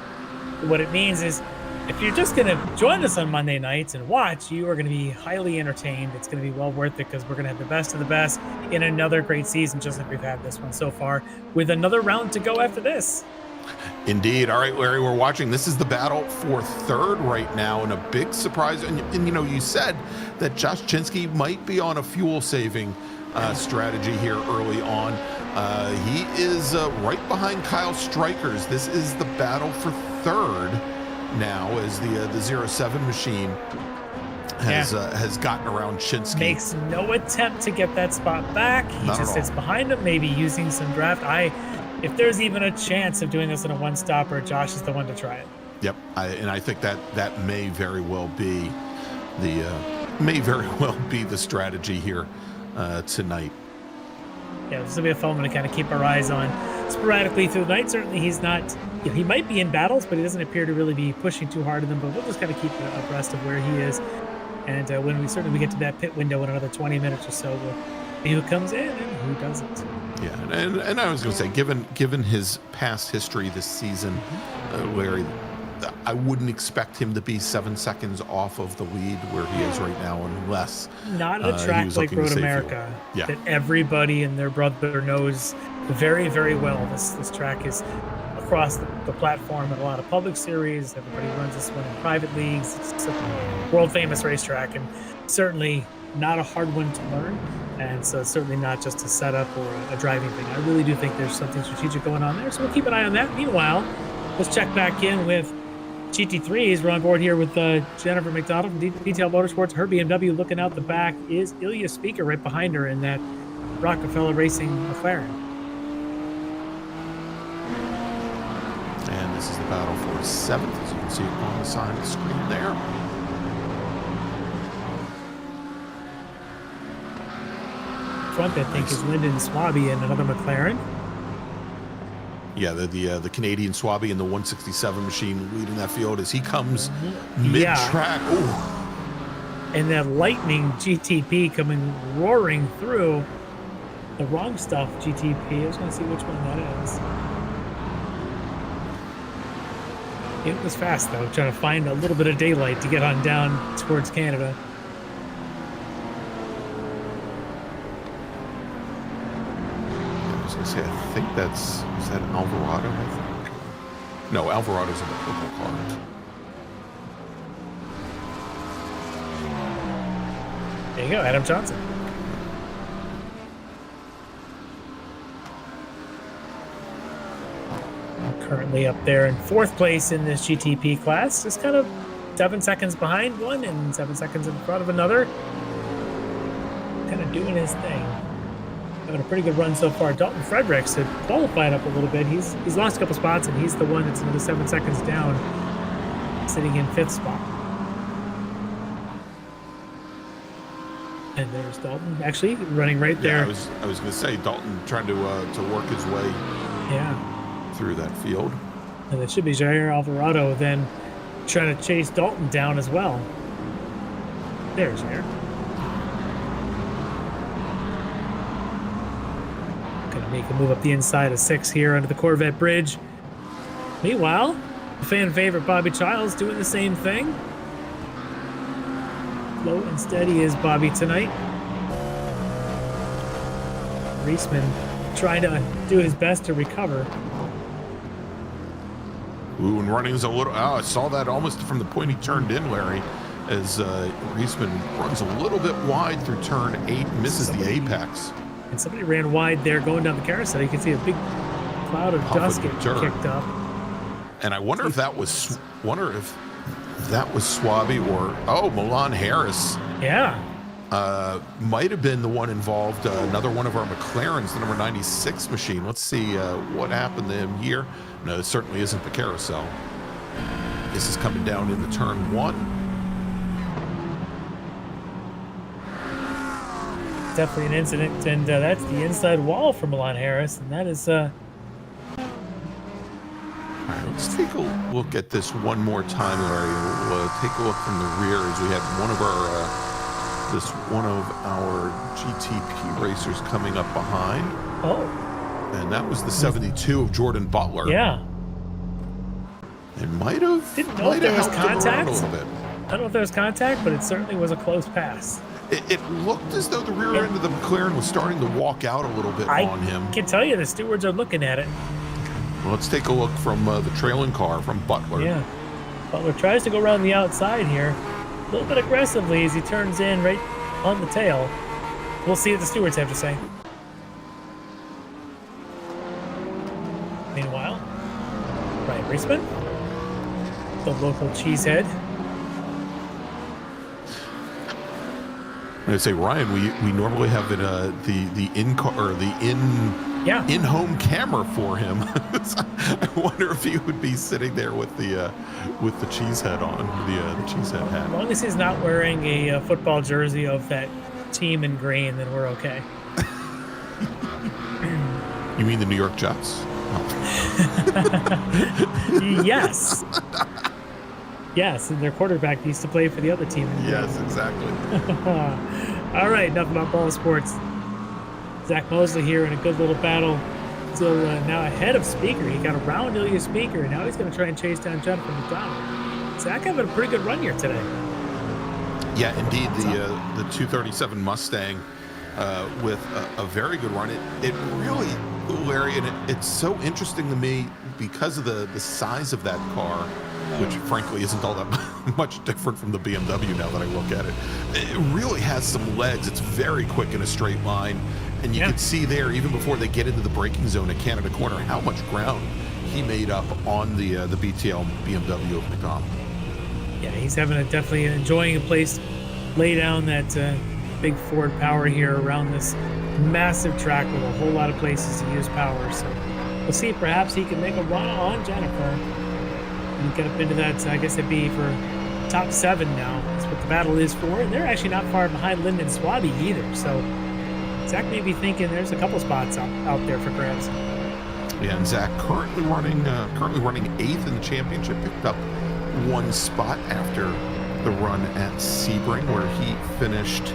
what it means is, if you're just going to join us on Monday nights and watch, you are going to be highly entertained. It's going to be well worth it because we're going to have the best of the best in another great season, just like we've had this one so far, with another round to go after this. Indeed. All right, Larry, we're watching. This is the battle for third right now, and a big surprise. And you know, you said that Josh Chinsky might be on a fuel-saving strategy here early on. He is right behind Kyle Strikers. This is the battle for third now, as the 07 machine has gotten around Chinsky. Makes no attempt to get that spot back. He just sits behind him, maybe using some draft. If there's even a chance of doing this in a one-stopper, Josh is the one to try it. Yep, and I think that may very well be the strategy here tonight. Yeah, this will be a fun one to kind of keep our eyes on sporadically through the night. Certainly he's not, he might be in battles, but he doesn't appear to really be pushing too hard of them, but we'll just kind of keep abreast of where he is. And when we get to that pit window in another 20 minutes or so, we'll see who comes in and who doesn't. Yeah, and I was going to say, given his past history this season, Larry, I wouldn't expect him to be 7 seconds off of the lead where he is right now, unless not a track like Road America that everybody and their brother knows very, very well. This track is across the platform in a lot of public series. Everybody runs this one in private leagues. It's a world famous racetrack, and certainly not a hard one to learn. And so it's certainly not just a setup or a driving thing. I really do think there's something strategic going on there. So we'll keep an eye on that. Meanwhile, let's check back in with GT3s. We're on board here with Jennifer McDonald from Detail Motorsports. Her BMW looking out the back is Ilya Speaker right behind her in that Rockefeller Racing McLaren. And this is the battle for 7th, as you can see it on the side of the screen there. Front, I think, is Lyndon Swaby and another McLaren. Yeah, the Canadian Swaby in the 167 machine leading that field as he comes mid-track. Yeah. And that Lightning GTP coming roaring through. The wrong stuff GTP. I was going to see which one that is. It was fast, though, trying to find a little bit of daylight to get on down towards Canada. I think is that Alvarado, I think? No, Alvarado's in the purple car. There you go, Adam Johnson. Currently up there in 4th place in this GTP class, just kind of 7 seconds behind one and 7 seconds in front of another. Kind of doing his thing. Having a pretty good run so far. Dalton Fredericks had qualified up a little bit. He's lost a couple spots, and he's the one that's another 7 seconds down, sitting in 5th spot. And there's Dalton, actually running right there. I was going to say Dalton trying to work his way through that field. And it should be Jair Alvarado then trying to chase Dalton down as well. There's Jair. Make a move up the inside of 6 here under the Corvette bridge. Meanwhile, the fan favorite Bobby Childs doing the same thing. Low and steady is Bobby tonight. Reisman trying to do his best to recover. Ooh, and running is a little. Oh, I saw that almost from the point he turned in, Larry, as Ricmotech runs a little bit wide through turn 8, misses the apex. And somebody ran wide there going down the carousel. You can see a big cloud of dust get kicked up. And I wonder if that was Swabby or Milan Harris. Yeah. Might have been the one involved. Another one of our McLarens, the number 96 machine. Let's see what happened to him here. No, this certainly isn't the carousel. This is coming down into turn 1. Definitely an incident, and that's the inside wall for Milan Harris, and that is All right, let's take a look at this one more time, Larry. We'll take a look from the rear as we have one of our GTP racers coming up behind. Oh. And that was the 72 of Jordan Butler. Yeah. It might have Didn't know if there was contact. A little bit. I don't know if there was contact, but it certainly was a close pass. It looked as though the rear end of the McLaren was starting to walk out a little bit on him. I can tell you the stewards are looking at it. Well, let's take a look from the trailing car from Butler. Yeah. Butler tries to go around the outside here a little bit aggressively as he turns in right on the tail. We'll see what the stewards have to say. Meanwhile, Ryan Ricmotech, the local cheesehead. I'm gonna say, Ryan, we normally have it the in-car or the in-home camera for him. I wonder if he would be sitting there with the cheesehead on, the cheesehead hat. As long as he's not wearing a football jersey of that team in green, then we're okay. You mean the New York Jets? Yes. Yes, and their quarterback used to play for the other team. Yes, exactly. All right, enough about ball sports. Zach Mosley here in a good little battle. Still now ahead of Speaker. He got around Ilya Speaker, and now he's going to try and chase down Jennifer McDonald. Zach having a pretty good run here today. Yeah, indeed. The 237 Mustang with a very good run. It really, Larry, and it's so interesting to me because of the size of that car, which frankly isn't all that much different from the BMW now that I look at it. It really has some legs. It's very quick in a straight line. And you can see there, even before they get into the braking zone at Canada Corner, how much ground he made up on the BTL BMW of McDonald. Yeah, he's definitely enjoying a place, lay down that big Ford power here around this massive track with a whole lot of places to use power. So we'll see if perhaps he can make a run on Jennifer. And get up into that, I guess it'd be for top 7 now. That's what the battle is for. And they're actually not far behind Lyndon Swaby either. So Zach may be thinking there's a couple spots out there for grabs. Yeah, and Zach currently running 8th in the championship. Picked up 1 spot after the run at Sebring, where he finished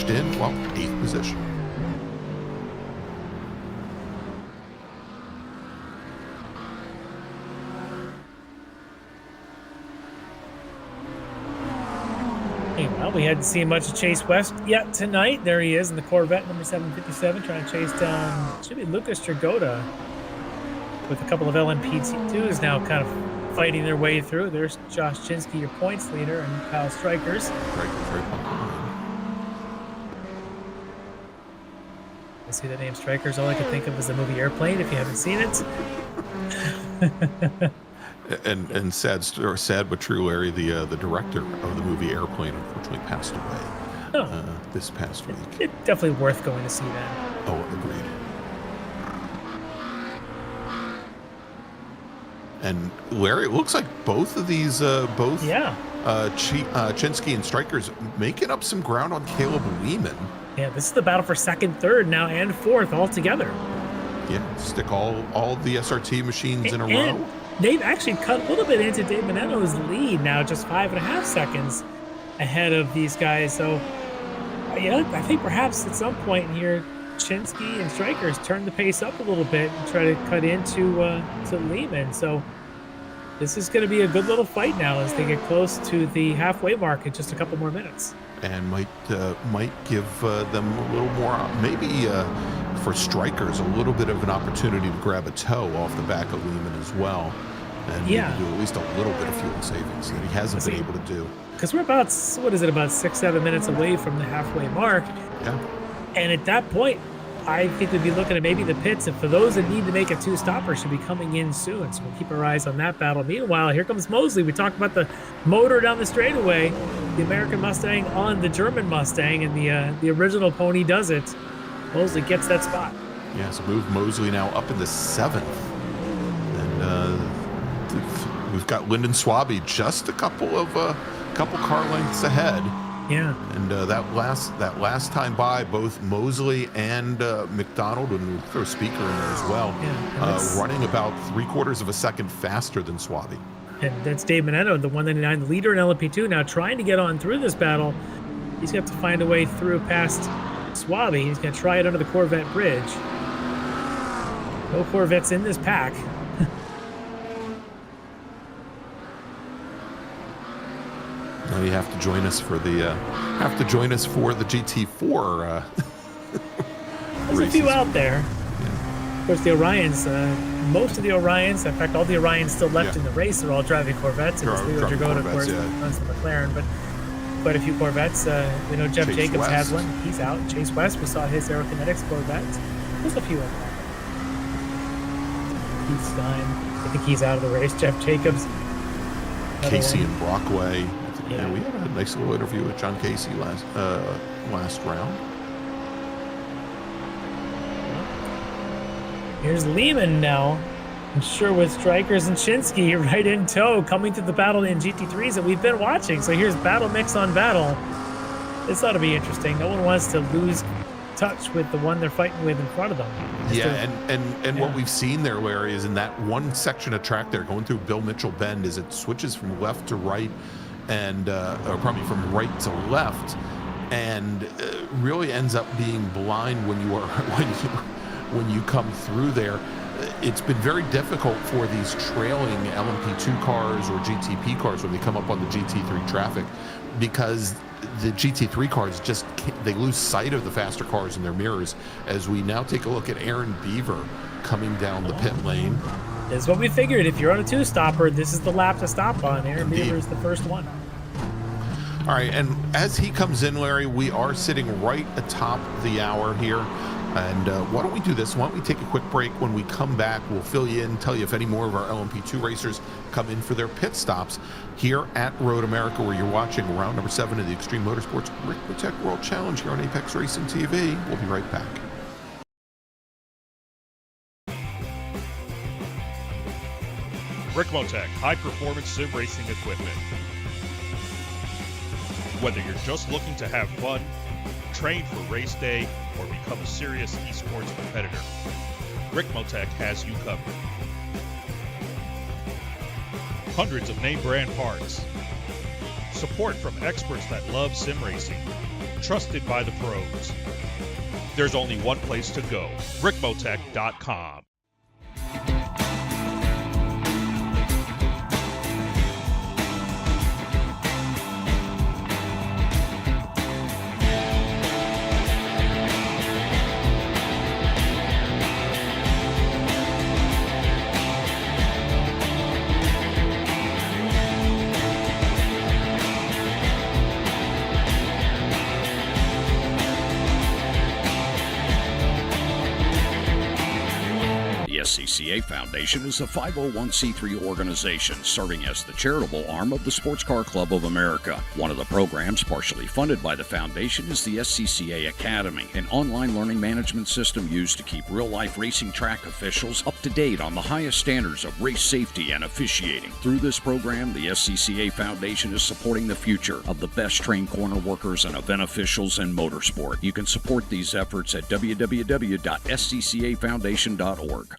in 8th position. Well, we hadn't seen much of Chase West yet tonight. There he is in the Corvette, number 757, trying to chase down, should be Lucas Tragoda, with a couple of LMP2s now kind of fighting their way through. There's Josh Chinsky, your points leader, and Kyle Strikers. I see the name Strikers. All I can think of is the movie Airplane, if you haven't seen it. And sad but true, Larry, the director of the movie Airplane unfortunately passed away this past week. It's definitely worth going to see that. Oh, agreed. And Larry, it looks like both of these, Chinsky and Strikers making up some ground on Caleb Lehman. Yeah, this is the battle for 2nd, 3rd now, and 4th all together. Yeah, stick all the SRT machines in a row. They've actually cut a little bit into Dave Meneno's lead now, just 5.5 seconds ahead of these guys. So, I think perhaps at some point here, Chinsky and Strikers turn the pace up a little bit and try to cut into to Lehman. So, this is going to be a good little fight now as they get close to the halfway mark in just a couple more minutes. And might give them a little more, maybe for Strikers, a little bit of an opportunity to grab a toe off the back of Lehman as well. and maybe do at least a little bit of fuel savings that he hasn't been able to do. Because we're about, what is it, about 6-7 minutes away from the halfway mark. Yeah. And at that point, I think we'd be looking at maybe the pits, and for those that need to make a two-stopper, should be coming in soon. So we'll keep our eyes on that battle. Meanwhile, here comes Mosley. We talked about the motor down the straightaway, the American Mustang on the German Mustang, and the original pony does it. Mosley gets that spot. Yeah, so move Mosley now up in the 7th. And we've got Lyndon Swaby just a couple car lengths ahead. Yeah. And that last time by, both Mosley and McDonald, and we'll throw Speaker in there as well, running about 3/4 of a second faster than Swaby. And that's Dave Minetto, the 199, the leader in LMP2, now trying to get on through this battle. He's got to find a way through past Swaby. He's going to try it under the Corvette bridge. No Corvettes in this pack. Now you have to join us for the GT4. There's a few out there. Yeah. Of course, the Orions, most of the Orions, in fact, all the Orions still left in the race are all driving Corvettes. And Leo Dragotta, of course, runs the McLaren, but quite a few Corvettes. We know Jeff Jacobs has one. He's out. Chase West, we saw his Aerokinetics Corvette. There's a few of them. Keith Stein, I think he's out of the race. Jeff Jacobs. Casey and Brockway. Yeah, we had a nice little interview with John Casey last round. Here's Lehman now. I'm sure with Strikers and Shinsky right in tow, coming to the battle in GT3s that we've been watching. So here's battle mix on battle. This ought to be interesting. No one wants to lose touch with the one they're fighting with in front of them. And what we've seen there, Larry, is in that one section of track there going through Bill Mitchell Bend, is it switches from left to right, and or probably from right to left, and really ends up being blind when you come through there. It's been very difficult for these trailing LMP2 cars or GTP cars when they come up on the GT3 traffic, because the GT3 cars they lose sight of the faster cars in their mirrors. As we now take a look at Aaron Beaver coming down the pit lane. This is what we figured. If you're on a two-stopper, this is the lap to stop on. Aaron Beaver is the first one. All right, and as he comes in, Larry, we are sitting right atop the hour here. And why don't we do this? Why don't we take a quick break? When we come back, we'll fill you in, tell you if any more of our LMP2 racers come in for their pit stops here at Road America, where you're watching round number 7 of the Extreme Motorsports Ricmotech World Challenge here on Apex Racing TV. We'll be right back. Ricmotech, high-performance sim racing equipment. Whether you're just looking to have fun, train for race day, or become a serious esports competitor, Ricmotech has you covered. Hundreds of name brand parts. Support from experts that love sim racing. Trusted by the pros. There's only one place to go, ricmotech.com. The SCCA Foundation is a 501c3 organization serving as the charitable arm of the Sports Car Club of America. One of the programs partially funded by the foundation is the SCCA Academy, an online learning management system used to keep real-life racing track officials up to date on the highest standards of race safety and officiating. Through this program, the SCCA Foundation is supporting the future of the best trained corner workers and event officials in motorsport. You can support these efforts at www.sccafoundation.org.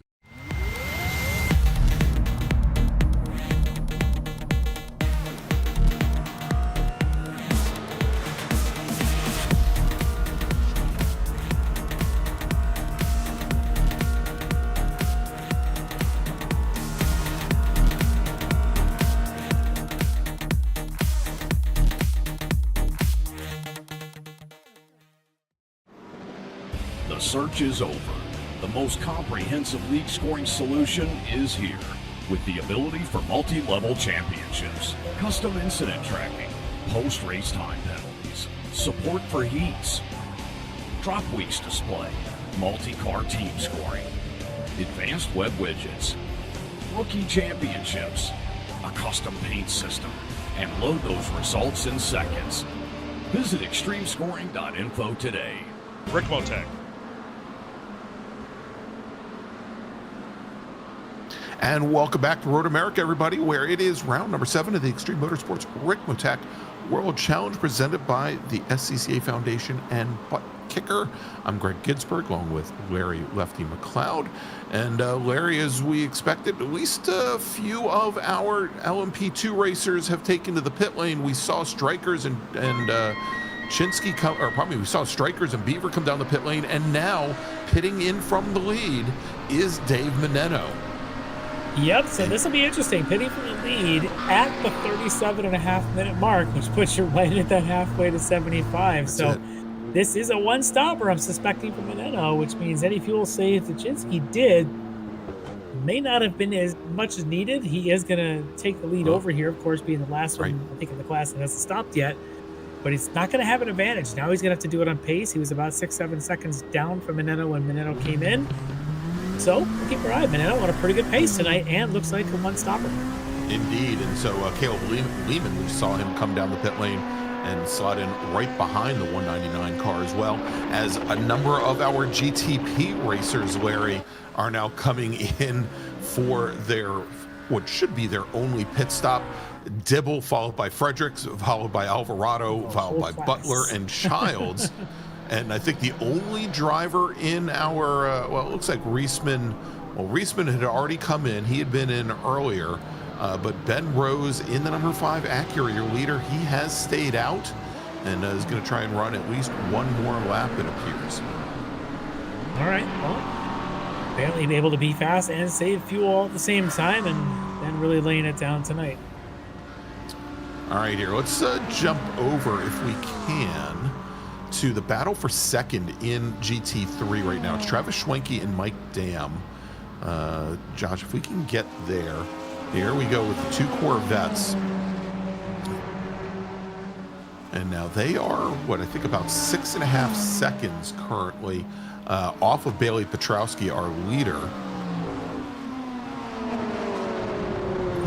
The search is over. The most comprehensive league scoring solution is here. with the ability for multi-level championships, custom incident tracking, post-race time penalties, support for heats, drop weeks display, multi-car team scoring, advanced web widgets, rookie championships, a custom paint system, and load those results in seconds. Visit extremescoring.info today. Ricmotech. And welcome back to Road America, everybody, where it is round number 7 of the Extreme Motorsports Ricmotech World Challenge presented by the SCCA Foundation and Buttkicker. I'm Greg Ginsberg, along with Larry Lefty McLeod. And Larry, as we expected, at least a few of our LMP2 racers have taken to the pit lane. We saw Strikers and Chinsky come, or probably we saw Strikers and Beaver come down the pit lane, and now pitting in from the lead is Dave Meneno. Yep, so this will be interesting. Pitting from the lead at the 37.5-minute mark, which puts you right at that halfway to 75. So this is a one-stopper, I'm suspecting, for Meneno, which means any fuel save that Chinsky did may not have been as much as needed. He is going to take the lead over here, of course, being the last one, I think, in the class that hasn't stopped yet. But he's not going to have an advantage. Now he's going to have to do it on pace. He was about 6-7 seconds down from Meneno when Meneno came in. So we'll keep our eye. Meneno on a pretty good pace tonight and looks like a one-stopper. Indeed. And so Caleb Lehman, we saw him come down the pit lane and slot in right behind the 199 car, as well as a number of our GTP racers, Larry, are now coming in for their, what should be their only pit stop. Dibble, followed by Fredericks, followed by Alvarado, followed by Butler and Childs. And I think the only driver in our, well, it looks like Reisman. Well, Reisman had already come in. He had been in earlier. But Ben Rose in the number 5 Acura, your leader, he has stayed out and is going to try and run at least one more lap, it appears. All right. Well, apparently able to be fast and save fuel all at the same time, and then really laying it down tonight. All right, here, let's jump over, if we can, to the battle for second in GT3 right now. It's Travis Schwenke and Mike Dam. Josh, if we can get there. Here we go with the 2 Corvettes. And now they are, what, I think about 6.5 seconds currently off of Bailey Petrowski, our leader.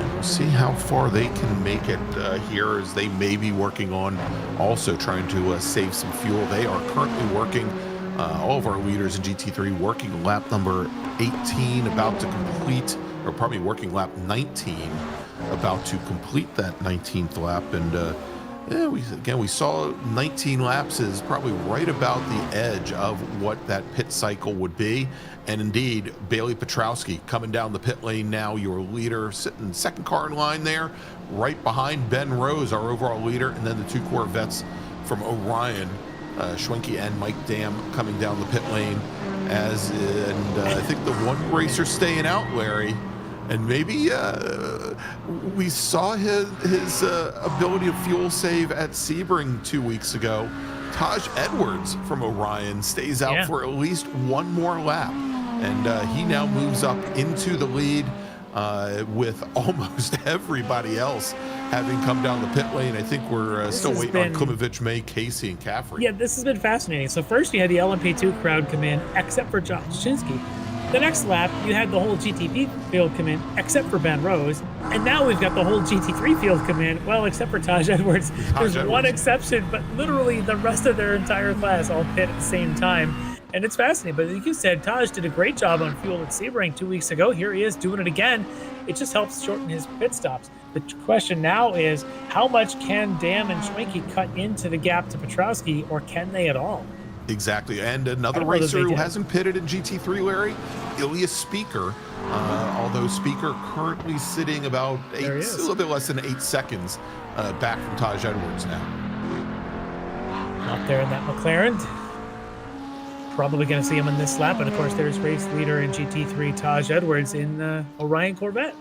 And we'll see how far they can make it here, as they may be working on also trying to save some fuel. They are currently working, all of our leaders in GT3 working lap number 18, about to complete, or probably working lap 19, about to complete that 19th lap. And yeah, we saw 19 laps is probably right about the edge of what that pit cycle would be. And indeed, Bailey Petrowski coming down the pit lane now, your leader, sitting second car in line there, right behind Ben Rose, our overall leader, and then the 2 Corvettes from Orion, Schwenke and Mike Dam coming down the pit lane. And I think the one racer staying out, Larry, and maybe we saw his ability of fuel save at Sebring 2 weeks ago. Taj Edwards from Orion stays out for at least one more lap, and he now moves up into the lead with almost everybody else having come down the pit lane. I think we're still waiting on Klimovich, May, Casey, and Caffrey. Yeah, this has been fascinating. So first you had the LMP2 crowd come in, except for Josh Chinsky. The next lap, you had the whole GTP field come in, except for Ben Rose. And now we've got the whole GT3 field come in, well, except for Taj Edwards. There's one exception, but literally the rest of their entire class all pit at the same time. And it's fascinating. But like you said, Taj did a great job on fuel at Sebring 2 weeks ago. Here he is doing it again. It just helps shorten his pit stops. The question now is, how much can Dam and Schwenke cut into the gap to Petrowski, or can they at all? Exactly. And another racer who hasn't pitted in GT3, Larry, Ilya Speaker. Although Speaker currently sitting about a little bit less than 8 seconds back from Taj Edwards now. Out there in that McLaren. Probably going to see him in this lap. And of course, there's race leader in GT3, Taj Edwards, in Orion Corvette.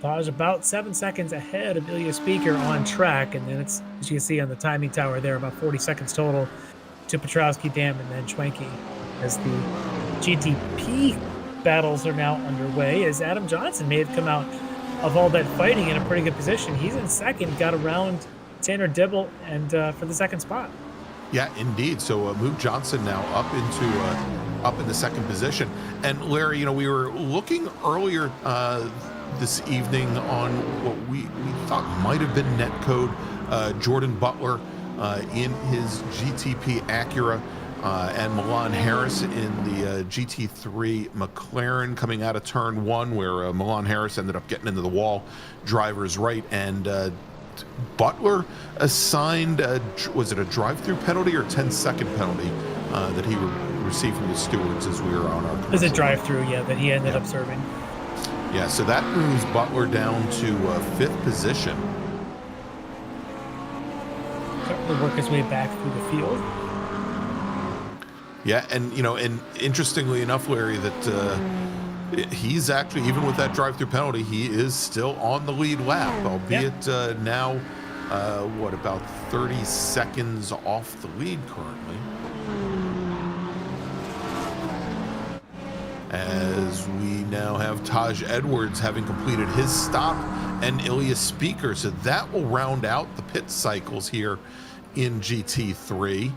Taj about 7 seconds ahead of Ilya Speaker on track, and then it's, as you can see on the timing tower there, about 40 seconds total to Petrowski, Dam, and then Schwenke. as the GTP battles are now underway, as Adam Johnson may have come out of all that fighting in a pretty good position. He's in second, got around Tanner Dibble and for the second spot. Yeah, indeed. So Moog Johnson now up in the second position. And Larry, you know, we were looking earlier this evening on what we thought might have been netcode Jordan Butler in his GTP Acura and Milan Harris in the GT3 McLaren coming out of turn one, where Milan Harris ended up getting into the wall, driver's right, and Butler assigned, was it a drive-through penalty or 10-second penalty that he received from the stewards as we were on our... It was a drive-through, yeah, that he ended up serving. Yeah, so that moves Butler down to fifth position. Starting to work his way back through the field. Yeah, and you know, and interestingly enough, Larry, that he's actually, even with that drive-through penalty, he is still on the lead lap, albeit now, what, about 30 seconds off the lead currently. As we now have Taj Edwards having completed his stop and Ilya Speaker. So that will round out the pit cycles here in GT3.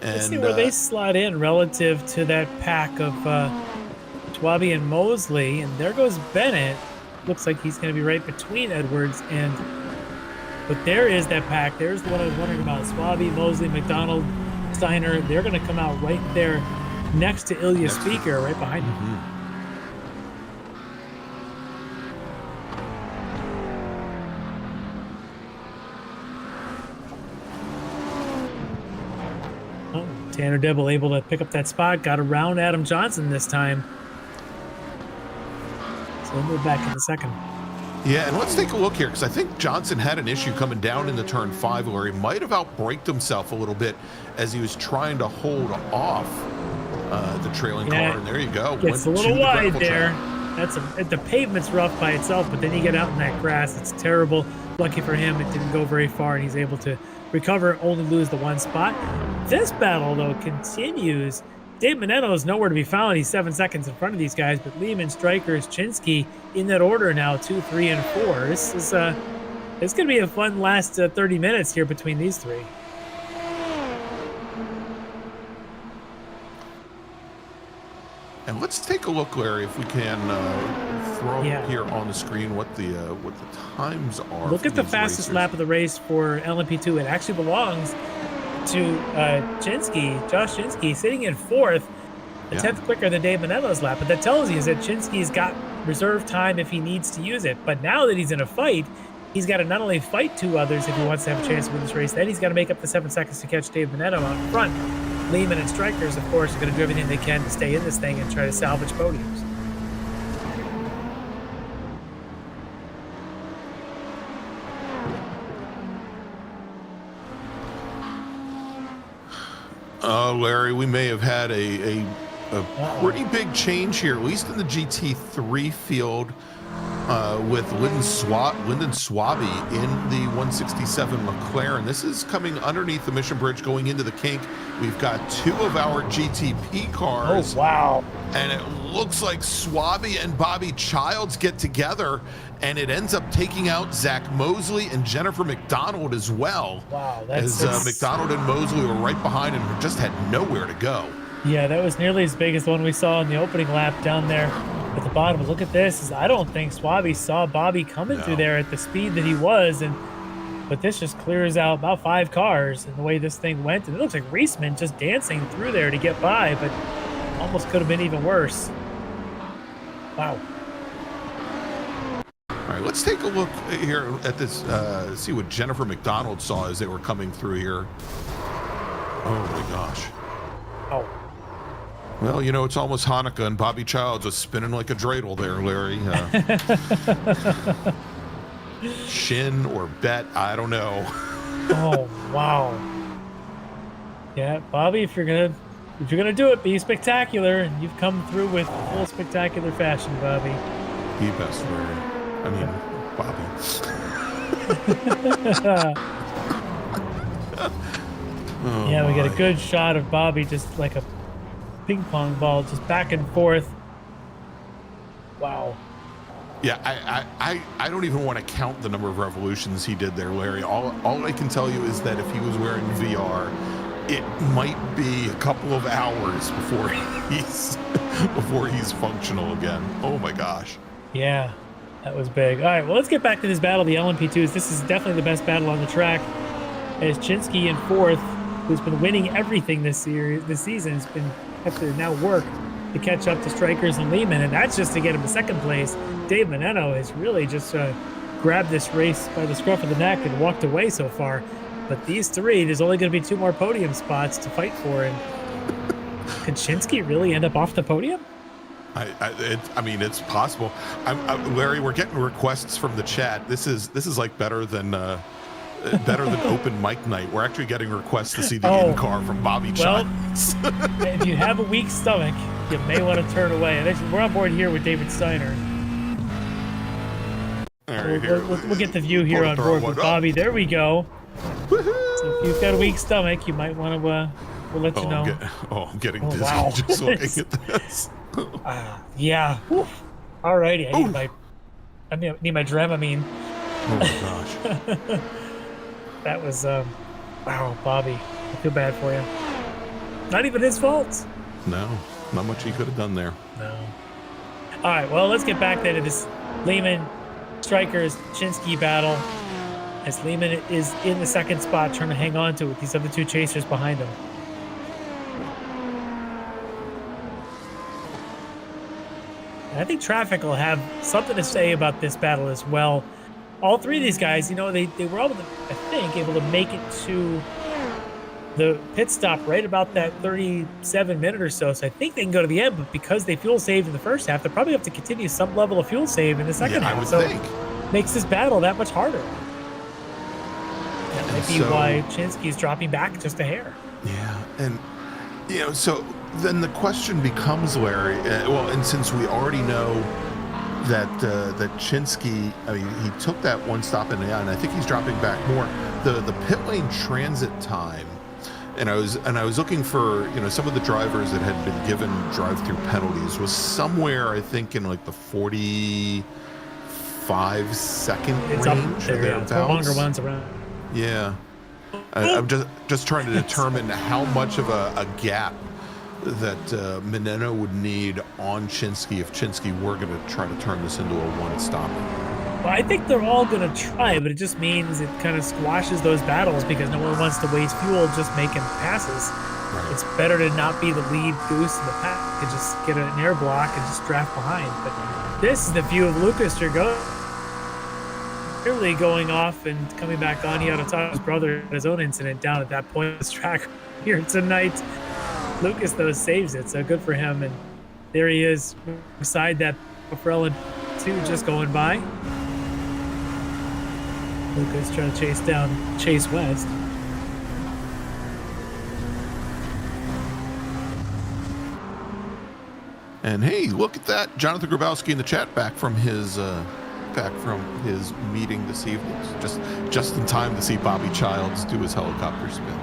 And let's see where they slot in relative to that pack of Schwabe and Mosley. And there goes Bennett. Looks like he's going to be right between Edwards and... But there is that pack. There's the one I was wondering about. Schwabe, Mosley, McDonald, Steiner. They're going to come out right there next to Ilya Speaker, right behind him. Mm-hmm. Oh, Tanner Dibble able to pick up that spot, got around Adam Johnson this time. So we'll move back into second. Yeah, and let's take a look here, because I think Johnson had an issue coming down into turn 5, where he might have outbraked himself a little bit as he was trying to hold off the trailing car, and there you go. It's a little wide there. The pavement's rough by itself, but then you get out in that grass, it's terrible. Lucky for him, it didn't go very far, and he's able to recover, only lose the one spot. This battle, though, continues. Dave Minetto is nowhere to be found. He's 7 seconds in front of these guys, but Lehman, Strikers, Chinsky in that order now, 2, 3, and 4. This is it's going to be a fun last 30 minutes here between these three. And let's take a look, Larry, if we can throw here on the screen what the times are. Look at the fastest lap of the race for LMP2. It actually belongs to Chinsky, Josh Chinsky, sitting in fourth, a tenth quicker than Dave Minetto's lap. But that tells you is that Chinsky's got reserve time if he needs to use it. But now that he's in a fight, he's got to not only fight two others if he wants to have a chance to win this race, then he's got to make up the 7 seconds to catch Dave Minetto out in front. Lehman and Strikers, of course, are going to do everything they can to stay in this thing and try to salvage podiums. Larry, we may have had a pretty big change here, at least in the GT3 field, with Lyndon Schwabe in the 167 McLaren. This is coming underneath the Mission Bridge going into the kink. We've got 2 of our GTP cars. Oh, wow. And it looks like Schwabe and Bobby Childs get together, and it ends up taking out Zach Mosley and Jennifer McDonald as well. Wow. That's McDonald and Mosley were right behind and just had nowhere to go. Yeah, that was nearly as big as the one we saw in the opening lap down there at the bottom. But look at this. I don't think Schwabe saw Bobby coming through there at the speed that he was. But this just clears out about 5 cars and the way this thing went. And it looks like Ricmotech just dancing through there to get by, but almost could have been even worse. Wow. All right, let's take a look here at this, see what Jennifer McDonald saw as they were coming through here. Oh my gosh. Oh. Well, you know, it's almost Hanukkah, and Bobby Childs was spinning like a dreidel there, Larry. Shin or bet, I don't know. Oh, wow. Yeah, Bobby, if you're gonna do it, be spectacular. And you've come through with full spectacular fashion, Bobby. Be best, Larry. I mean, Bobby. We got a good shot of Bobby just like a ping pong ball just back and forth. Wow. Yeah, I don't even want to count the number of revolutions he did there, Larry. All I can tell you is that if he was wearing VR, it might be a couple of hours before he's functional again. Oh my gosh. Yeah, that was big. All right, well, let's get back to this battle, the LMP2s. This is definitely the best battle on the track. As Chinsky in fourth, who's been winning everything this season, has been have to now work to catch up to Strikers and Lehman, and that's just to get him to second place. Dave Meneno has really just grabbed this race by the scruff of the neck and walked away so far. But these three, there's only going to be 2 more podium spots to fight for, and could Chinsky really end up off the podium? I mean, it's possible. Larry, we're getting requests from the chat. This is like better than open mic night. We're actually getting requests to see the in-car from Bobby Childs. If you have a weak stomach, you may want to turn away. And we're on board here with David Steiner. We'll get the view here on board with Bobby. There we go. So if you've got a weak stomach, you might want to, we'll let you know. I'm getting dizzy just looking at this. Yeah. Alrighty. I need my Dramamine. Oh my gosh. That was, wow, Bobby. I feel bad for you. Not even his fault. No, not much he could have done there. No. All right, well, let's get back then to this Lehman Strikers Chinsky battle, as Lehman is in the second spot trying to hang on to it with these other 2 chasers behind him. And I think Traffic will have something to say about this battle as well. All 3 of these guys, you know, they were able to, I think, able to make it to the pit stop right about that 37 minute or so. So I think they can go to the end, but because they fuel saved in the first half, they probably have to continue some level of fuel save in the second half. I would think. Makes this battle that much harder. That might be why Chinsky's dropping back just a hair. Yeah, and you know, so then the question becomes, Larry. And since we already know that Chinsky, I mean, he took that one stop in the end. I think he's dropping back more. The pit lane transit time, and I was looking for, you know, some of the drivers that had been given drive-through penalties was somewhere, I think, in like the 45-second range. Up there, yeah. It's the longer ones around. Yeah, I'm just trying to determine how much of a gap that Meneno would need on Chinsky if Chinsky were going to try to turn this into a one-stop. Well, I think they're all going to try, but it just means it kind of squashes those battles because no one wants to waste fuel just making passes. Right. It's better to not be the lead goose in the pack and just get an air block and just draft behind. But this is the view of Lucas Drago. Clearly going off and coming back on. He had to talk to his brother at his own incident down at that point on this track here tonight. Lucas, though, saves it, so good for him. And there he is beside that Buffrell and 2 just going by. Lucas trying to chase down Chase West. And hey, look at that. Jonathan Grabowski in the chat back from his meeting this evening. Just in time to see Bobby Childs do his helicopter spin.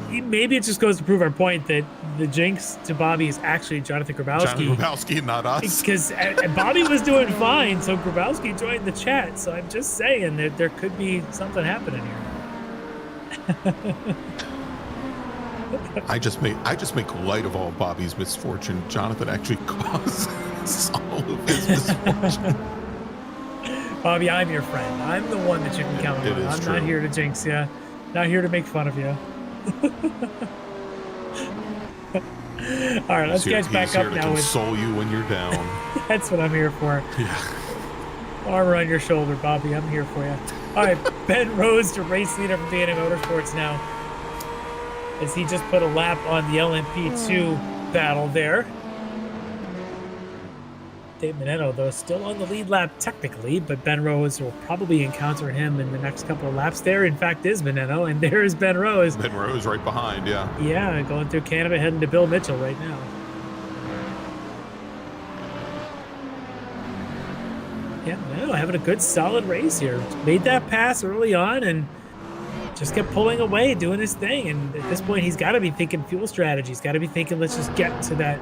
Maybe it just goes to prove our point that the jinx to Bobby is actually Jonathan Grabowski. Jonathan Grabowski, not us. Because Bobby was doing fine, so Grabowski joined the chat. So I'm just saying that there could be something happening here. I just make light of all Bobby's misfortune. Jonathan actually causes all of his misfortune. Bobby, I'm your friend. I'm the one that you can count on. I'm not here to jinx you. Not here to make fun of you. All right, let's catch back up now. Console you when you're down. That's what I'm here for. Yeah. Armor on your shoulder, Bobby. I'm here for you. All right, Ben Rose, the race leader from DNA Motorsports now, as he just put a lap on the LMP2 battle there. Dave Meneno, though, still on the lead lap technically, but Ben Rose will probably encounter him in the next couple of laps. There, in fact, is Meneno, and there is Ben Rose. Ben Rose right behind, yeah. Yeah, going through Canada, heading to Bill Mitchell right now. Yeah, Meneno having a good, solid race here. Made that pass early on, and just kept pulling away, doing his thing. And at this point, he's got to be thinking fuel strategy. He's got to be thinking, let's just get to that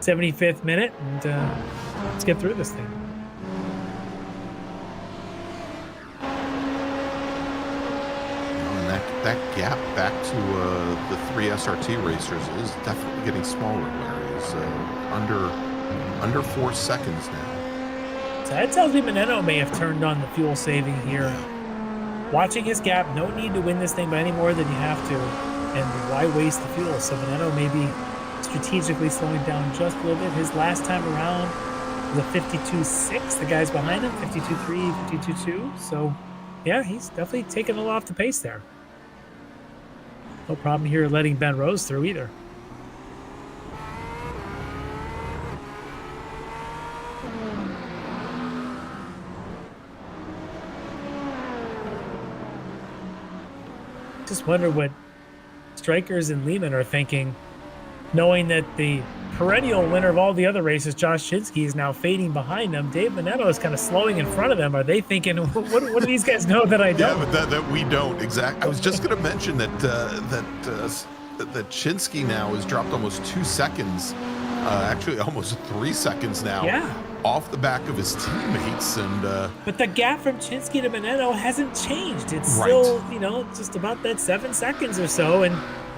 75th minute and let's get through this thing. And that gap back to the 3 SRT racers is definitely getting smaller, Larry. It's under 4 seconds now. So that tells me Meneno may have turned on the fuel saving here. Watching his gap, no need to win this thing by any more than you have to. And why waste the fuel? So Meneno may be strategically slowing down just a little bit. His last time around was a 52.6. The guys behind him, 52.3, 52.2. So, yeah, he's definitely taking a little off the pace there. No problem here letting Ben Rose through either. Just wonder what Strikers and Lehman are thinking, knowing that the perennial winner of all the other races, Josh Shinsky, is now fading behind them. Dave Meneno is kind of slowing in front of them. Are they thinking, what do these guys know that I don't? Yeah, but that we don't. Exactly. I was just going to mention that that Shinsky now has dropped almost 2 seconds, actually almost 3 seconds now. Yeah. Off the back of his teammates, and but the gap from Shinsky to Meneno hasn't changed. It's Right. still, just about that 7 seconds or so, and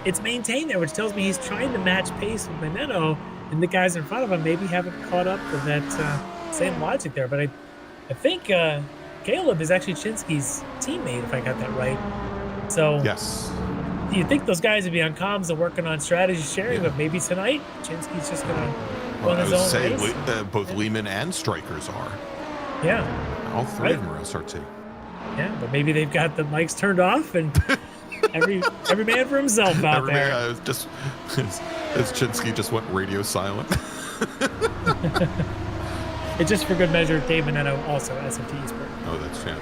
it's maintained there, which tells me he's trying to match pace with Meneno, and the guys in front of him maybe haven't caught up with that same logic there. But I think Caleb is actually Shinsky's teammate, if I got that right. So yes, you think those guys would be on comms and working on strategy sharing, Yeah. but maybe tonight Shinsky's just gonna well, run I his would own say race. both Lehman and Strikers are. Yeah. All 3 Right. of them are SRT. Yeah, but maybe they've got the mics turned off and every man for himself out there. Just as Shinsky just went radio silent. It's just for good measure, Dave Meneno also SMT esports. Oh, that's true.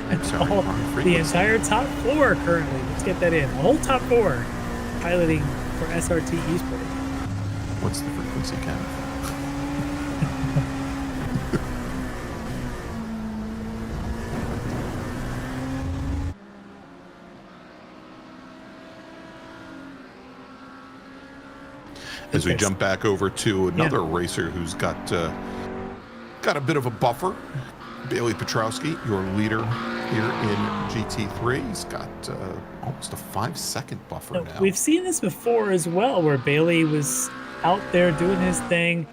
It's Sorry, all, wrong the frequency. entire top 4 currently. Let's get that in. The whole top 4 piloting for SRT esports. What's the frequency, Ken? As we jump back over to another racer who's got a bit of a buffer, Bailey Petrowski, your leader here in GT3. He's got almost a 5-second buffer now. We've seen this before as well, where Bailey was out there doing his thing,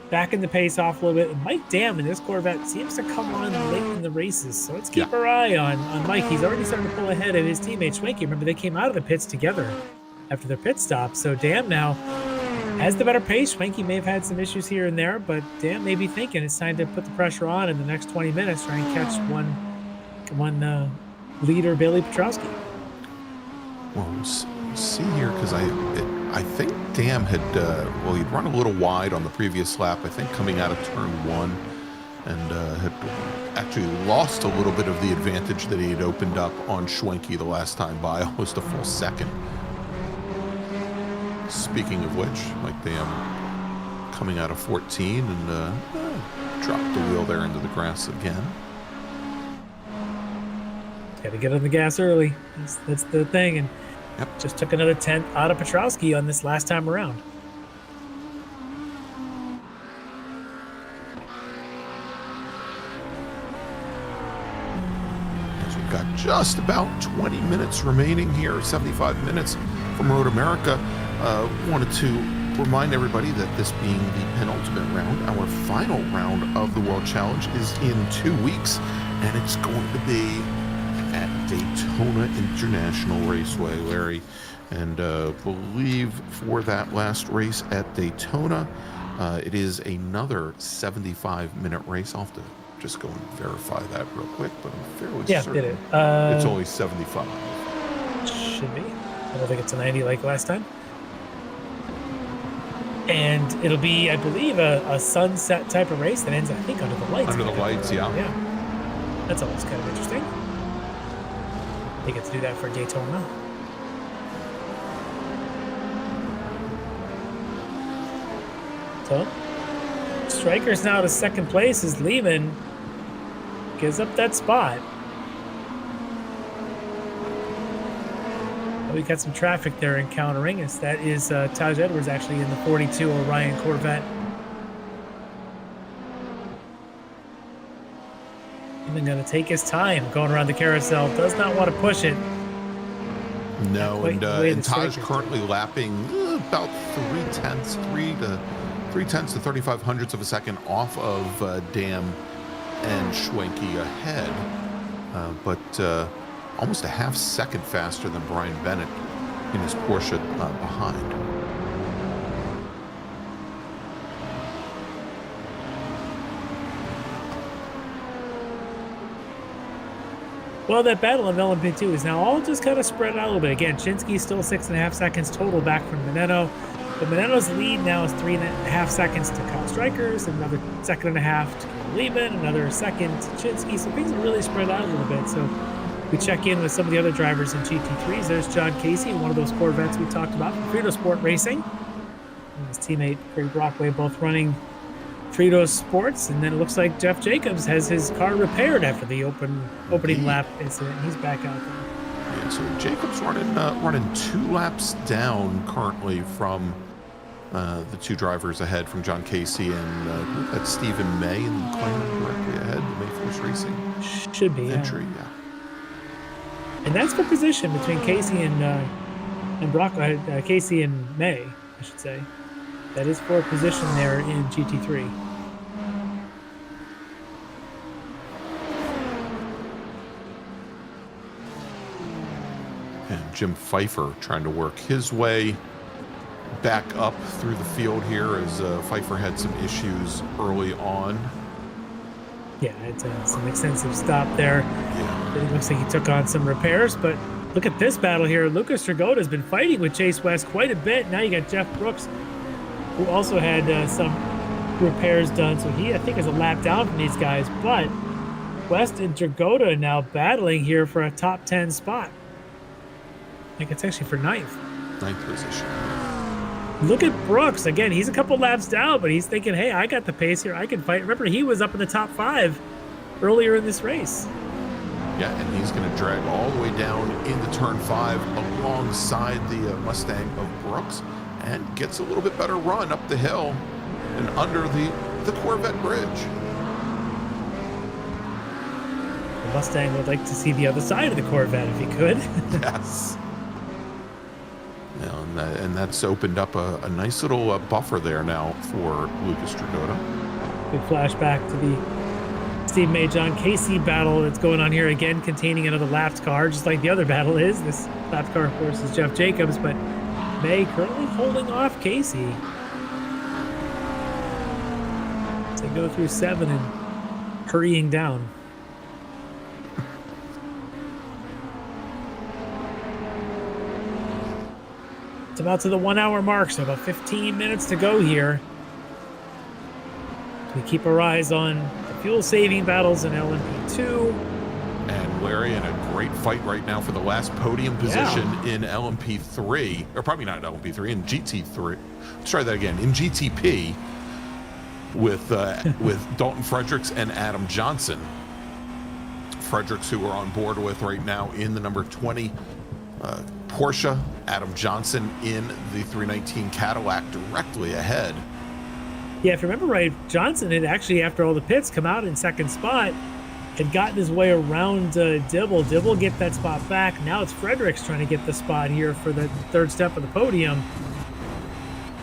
backing the pace off a little bit. And Mike Dam in this Corvette seems to come on late in the races, so let's keep our eye on Mike. He's already starting to pull ahead of his teammate Schwenke. Remember, they came out of the pits together after their pit stop, so Dam now has the better pace. Schwenke may have had some issues here and there, but Dam may be thinking it's time to put the pressure on in the next 20 minutes, try and catch one leader, Bailey Petrowski. Well, we'll see here, because I think Dam had, he'd run a little wide on the previous lap, I think coming out of turn 1, and had actually lost a little bit of the advantage that he had opened up on Schwenke the last time by, almost a full second. Speaking of which, Mike Dam coming out of 14 and dropped the wheel there into the grass again. Got to get on the gas early. That's the thing. And just took another 10th out of Petrowski on this last time around. As we've got just about 20 minutes remaining here, 75 minutes from Road America. Wanted to remind everybody that this being the penultimate round, our final round of the World Challenge is in 2 weeks, and it's going to be at Daytona International Raceway, Larry. And believe for that last race at Daytona, it is another 75-minute race. I'll have to just go and verify that real quick, but I'm fairly certain did it. It's only 75. Should be. I don't think it's a 90 like last time. And it'll be, I believe, a sunset type of race that ends, I think, under the lights. Under the lights, yeah. Yeah. That's always kind of interesting. They get to do that for Daytona. So, Strikers now to second place as Lehman gives up that spot. We got some traffic there encountering us. That is Taj Edwards actually in the 42 Orion Corvette. Even going to take his time going around the carousel. Does not want to push it. No, and Taj currently lapping about 3/10 to 35 of a second off of Dam and Schwenke ahead, but almost a half second faster than Brian Bennett in his Porsche behind. Well, that battle of LMP2 is now all just kind of spread out a little bit. Again, Shinsky's still 6.5 seconds total back from Meneno. But Meneno's lead now is 3.5 seconds to Kyle Strikers, another 1.5 seconds to Lehman, another second to Shinsky. So things are really spread out a little bit. So we check in with some of the other drivers in GT3s. There's John Casey in one of those Corvettes we talked about from Frito Sport Racing. And his teammate Craig Brockway both running Frito Sports, and then it looks like Jeff Jacobs has his car repaired after the opening lap incident. He's back out there. Yeah, so Jacobs running 2 laps down currently from the 2 drivers ahead from John Casey and that's Stephen May and Clayton directly ahead, the May Force Racing. Should be entry, yeah. And that's for position between Casey and Casey and May, I should say. That is for a position there in GT3. And Jim Pfeiffer trying to work his way back up through the field here as Pfeiffer had some issues early on. Yeah, it's some extensive stop there. Yeah. It looks like he took on some repairs, but look at this battle here. Lucas Dragotta has been fighting with Chase West quite a bit. Now you got Jeff Brooks, who also had some repairs done. So he, I think, is a lap down from these guys. But West and Dragotta now battling here for a top 10 spot. I think it's actually for ninth position. Look at Brooks. Again, he's a couple laps down, but he's thinking, hey, I got the pace here. I can fight. Remember, he was up in the top 5 earlier in this race. Yeah, and he's going to drag all the way down into turn 5 alongside the Mustang of Brooks and gets a little bit better run up the hill and under the Corvette bridge. The Mustang would like to see the other side of the Corvette if he could. Yes. And that's opened up a nice little buffer there now for Lucas Dragotta. Big flashback to the Steve May John Casey battle that's going on here again, containing another lapped car, just like the other battle is. This lapped car, of course, is Jeff Jacobs, but May currently holding off Casey. They go through 7 and hurrying down. It's about to the 1 hour mark, so about 15 minutes to go here. We keep our eyes on the fuel-saving battles in LMP2. And Larry in a great fight right now for the last podium position in LMP3, or probably not LMP3, in GT3. Let's try that again. In GTP with Dalton Fredericks and Adam Johnson. Fredericks, who we're on board with right now in the number 20 Porsche. Adam Johnson in the 319 Cadillac directly ahead. Yeah, if you remember right, Johnson had actually, after all the pits, come out in second spot, had gotten his way around Dibble. Dibble get that spot back. Now it's Fredericks trying to get the spot here for the third step of the podium.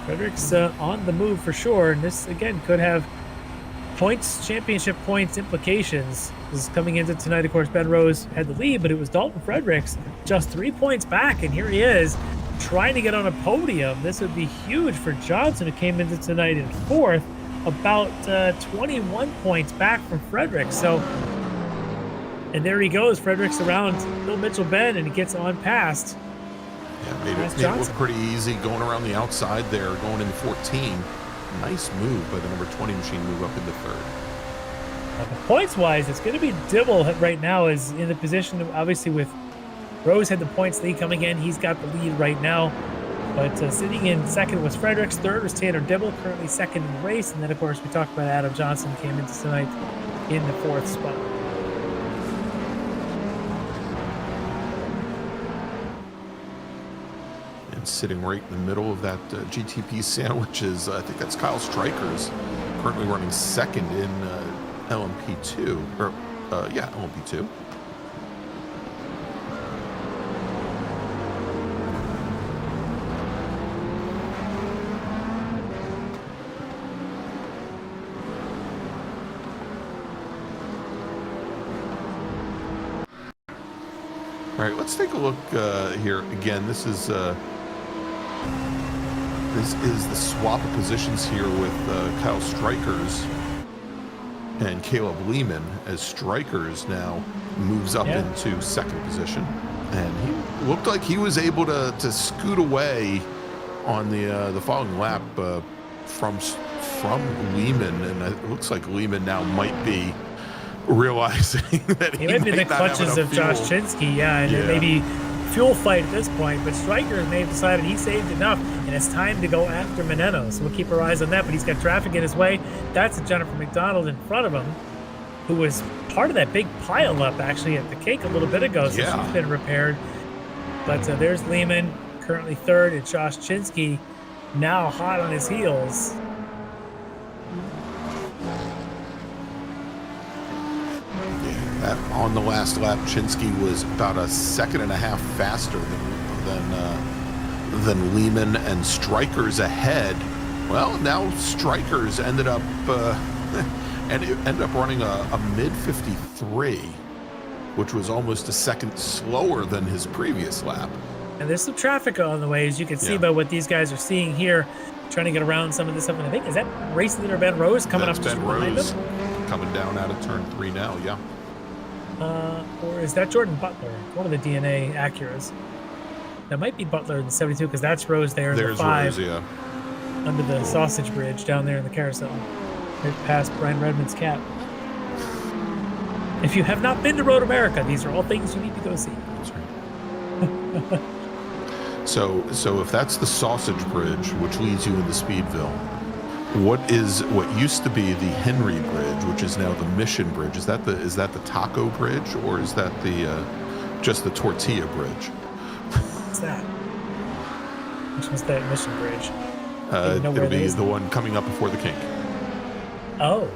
Fredericks on the move for sure, and this, again, could have points, championship points implications. This is coming into tonight, of course, Ben Rose had the lead, but it was Dalton Fredericks just 3 points back, and here he is trying to get on a podium. This would be huge for Johnson, who came into tonight in 4th, about 21 points back from Fredericks. So, and there he goes, Fredericks around Bill Mitchell-Ben, and he gets on past. Yeah, made it look pretty easy going around the outside there, going into 14. Nice move by the number 20 machine, move up into 3rd. Points-wise, it's going to be Dibble right now is in the position, obviously, with Rose had the points lead coming in. He's got the lead right now. But sitting in second was Fredericks. Third was Tanner Dibble, currently second in the race. And then, of course, we talked about Adam Johnson came into tonight in the 4th spot. sitting right in the middle of that GTP sandwich is, I think that's Kyle Strikers, currently running second in LMP2, or LMP2. All right, let's take a look here again. This is the swap of positions here with Kyle Strikers and Caleb Lehman, as Strikers now moves up into second position, and he looked like he was able to scoot away on the following lap from Lehman, and it looks like Lehman now might be realizing that he might be the not have clutches enough of Josh fuel. Chinsky, and it may be fuel fight at this point, but Stryker may have decided he saved enough, and it's time to go after Meneno, so we'll keep our eyes on that, but he's got traffic in his way. That's Jennifer McDonald in front of him, who was part of that big pile-up, actually, at the cake a little bit ago, so she's been repaired. But there's Lehman, currently third, and Josh Chinsky now hot on his heels. On the last lap, Chinsky was about a second and a half faster than Lehman, and Strikers ahead. Well, now Strikers ended up running a mid 53, which was almost a second slower than his previous lap. And there's some traffic on the way, as you can see by what these guys are seeing here, trying to get around some of this stuff. And I think, is that race leader Ben Rose coming up just behind him? Coming down out of turn 3 now, yeah. Or is that Jordan Butler, one of the DNA Acuras? That might be Butler in the 72, because that's Rose there in the 5. Rose, yeah. Under the sausage bridge down there in the carousel. Right past Brian Redmond's cap. If you have not been to Road America, these are all things you need to go see. That's right. So if that's the sausage bridge, which leads you into Speedville, what used to be the Henry Bridge, which is now the Mission Bridge? Is that the Taco Bridge, or is that just the Tortilla Bridge? What's that? Which was that Mission Bridge? It'll be the one coming up before the kink. Oh.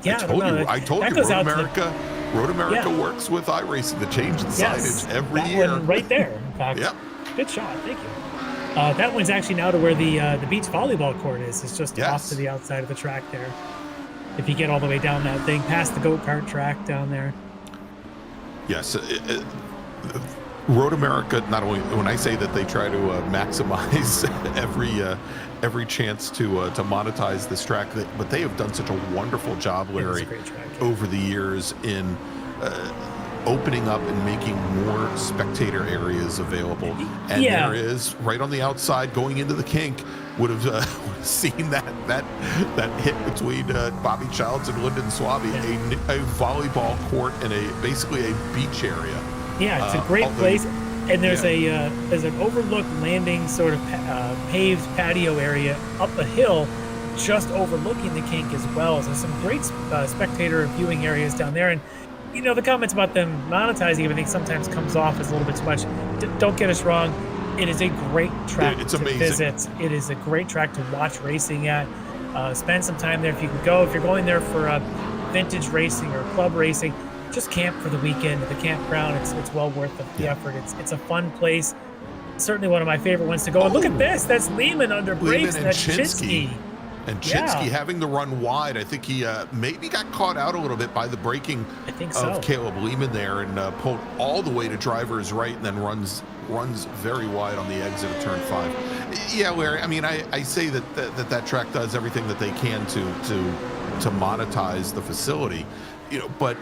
Yeah, I told you. Road America works with iRacing to change the signage every year. One right there, in fact. Yep. Good shot. Thank you. That one's actually now to where the beach volleyball court is. It's just off to the outside of the track there. If you get all the way down that thing, past the go-kart track down there. Yes. Road America, not only, when I say that they try to maximize every chance to monetize this track, but they have done such a wonderful job, Larry, over the years in opening up and making more spectator areas available. And there is, right on the outside going into the kink, would have seen that hit between Bobby Childs and Lyndon Swaby, a volleyball court and basically a beach area. Yeah, it's a great place, and there's there's an overlooked landing sort of paved patio area up a hill, just overlooking the kink as well. So there's some great spectator viewing areas down there, and you know the comments about them monetizing everything sometimes comes off as a little bit too much. Don't get us wrong, it is a great track to visit. It is a great track to watch racing at. Spend some time there if you can go. If you're going there for vintage racing or club racing, just camp for the weekend at the campground. It's well worth the effort. It's a fun place. Certainly one of my favorite ones to go. And look at this. That's Lehman under brakes. That's Chinsky. And Chinsky having to run wide. I think he maybe got caught out a little bit by the braking of Caleb Lehman there, and pulled all the way to driver's right, and then runs very wide on the exit of turn 5. Yeah, Larry, I mean, I say that track does everything that they can to monetize the facility, but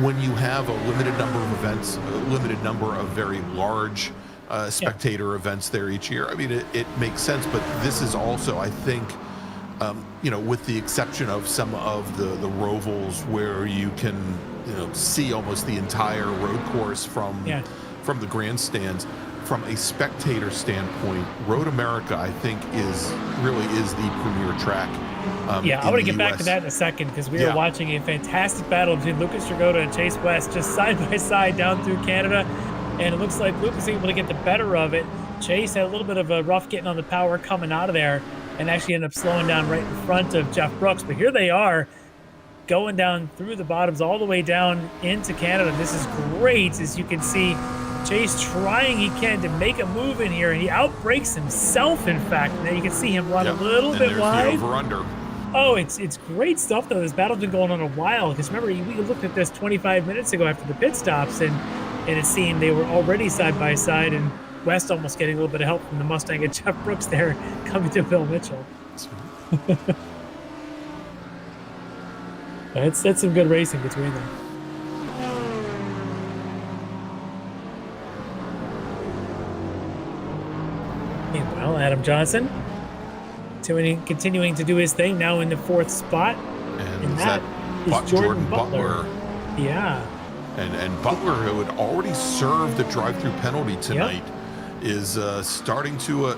when you have a limited number of events, a limited number of very large spectator events there each year, I mean, it makes sense. But this is also, I think, with the exception of some of the rovals where you can, see almost the entire road course from the grandstands. From a spectator standpoint, Road America, I think, really is the premier track. I want to get back to that in a second, because we are watching a fantastic battle between Lucas Dragotta and Chase West, just side by side down through Canada, and it looks like Lucas is able to get the better of it. Chase had a little bit of a rough getting on the power coming out of there and actually ended up slowing down right in front of Jeff Brooks. But here they are going down through the bottoms all the way down into Canada. This is great, as you can see. Chase trying he can to make a move in here, and he outbreaks himself, in fact. Now you can see him run a little bit wide. Over-under. Oh, it's great stuff, though. This battle's been going on a while. Because remember, we looked at this 25 minutes ago after the pit stops, and it seemed they were already side by side, and West almost getting a little bit of help from the Mustang and Jeff Brooks there coming to Bill Mitchell. That's some good racing between them. Meanwhile, Adam Johnson continuing to do his thing, now in the 4th spot. And that is Jordan Butler. Yeah. And Butler, who had already served the drive-through penalty tonight, is starting to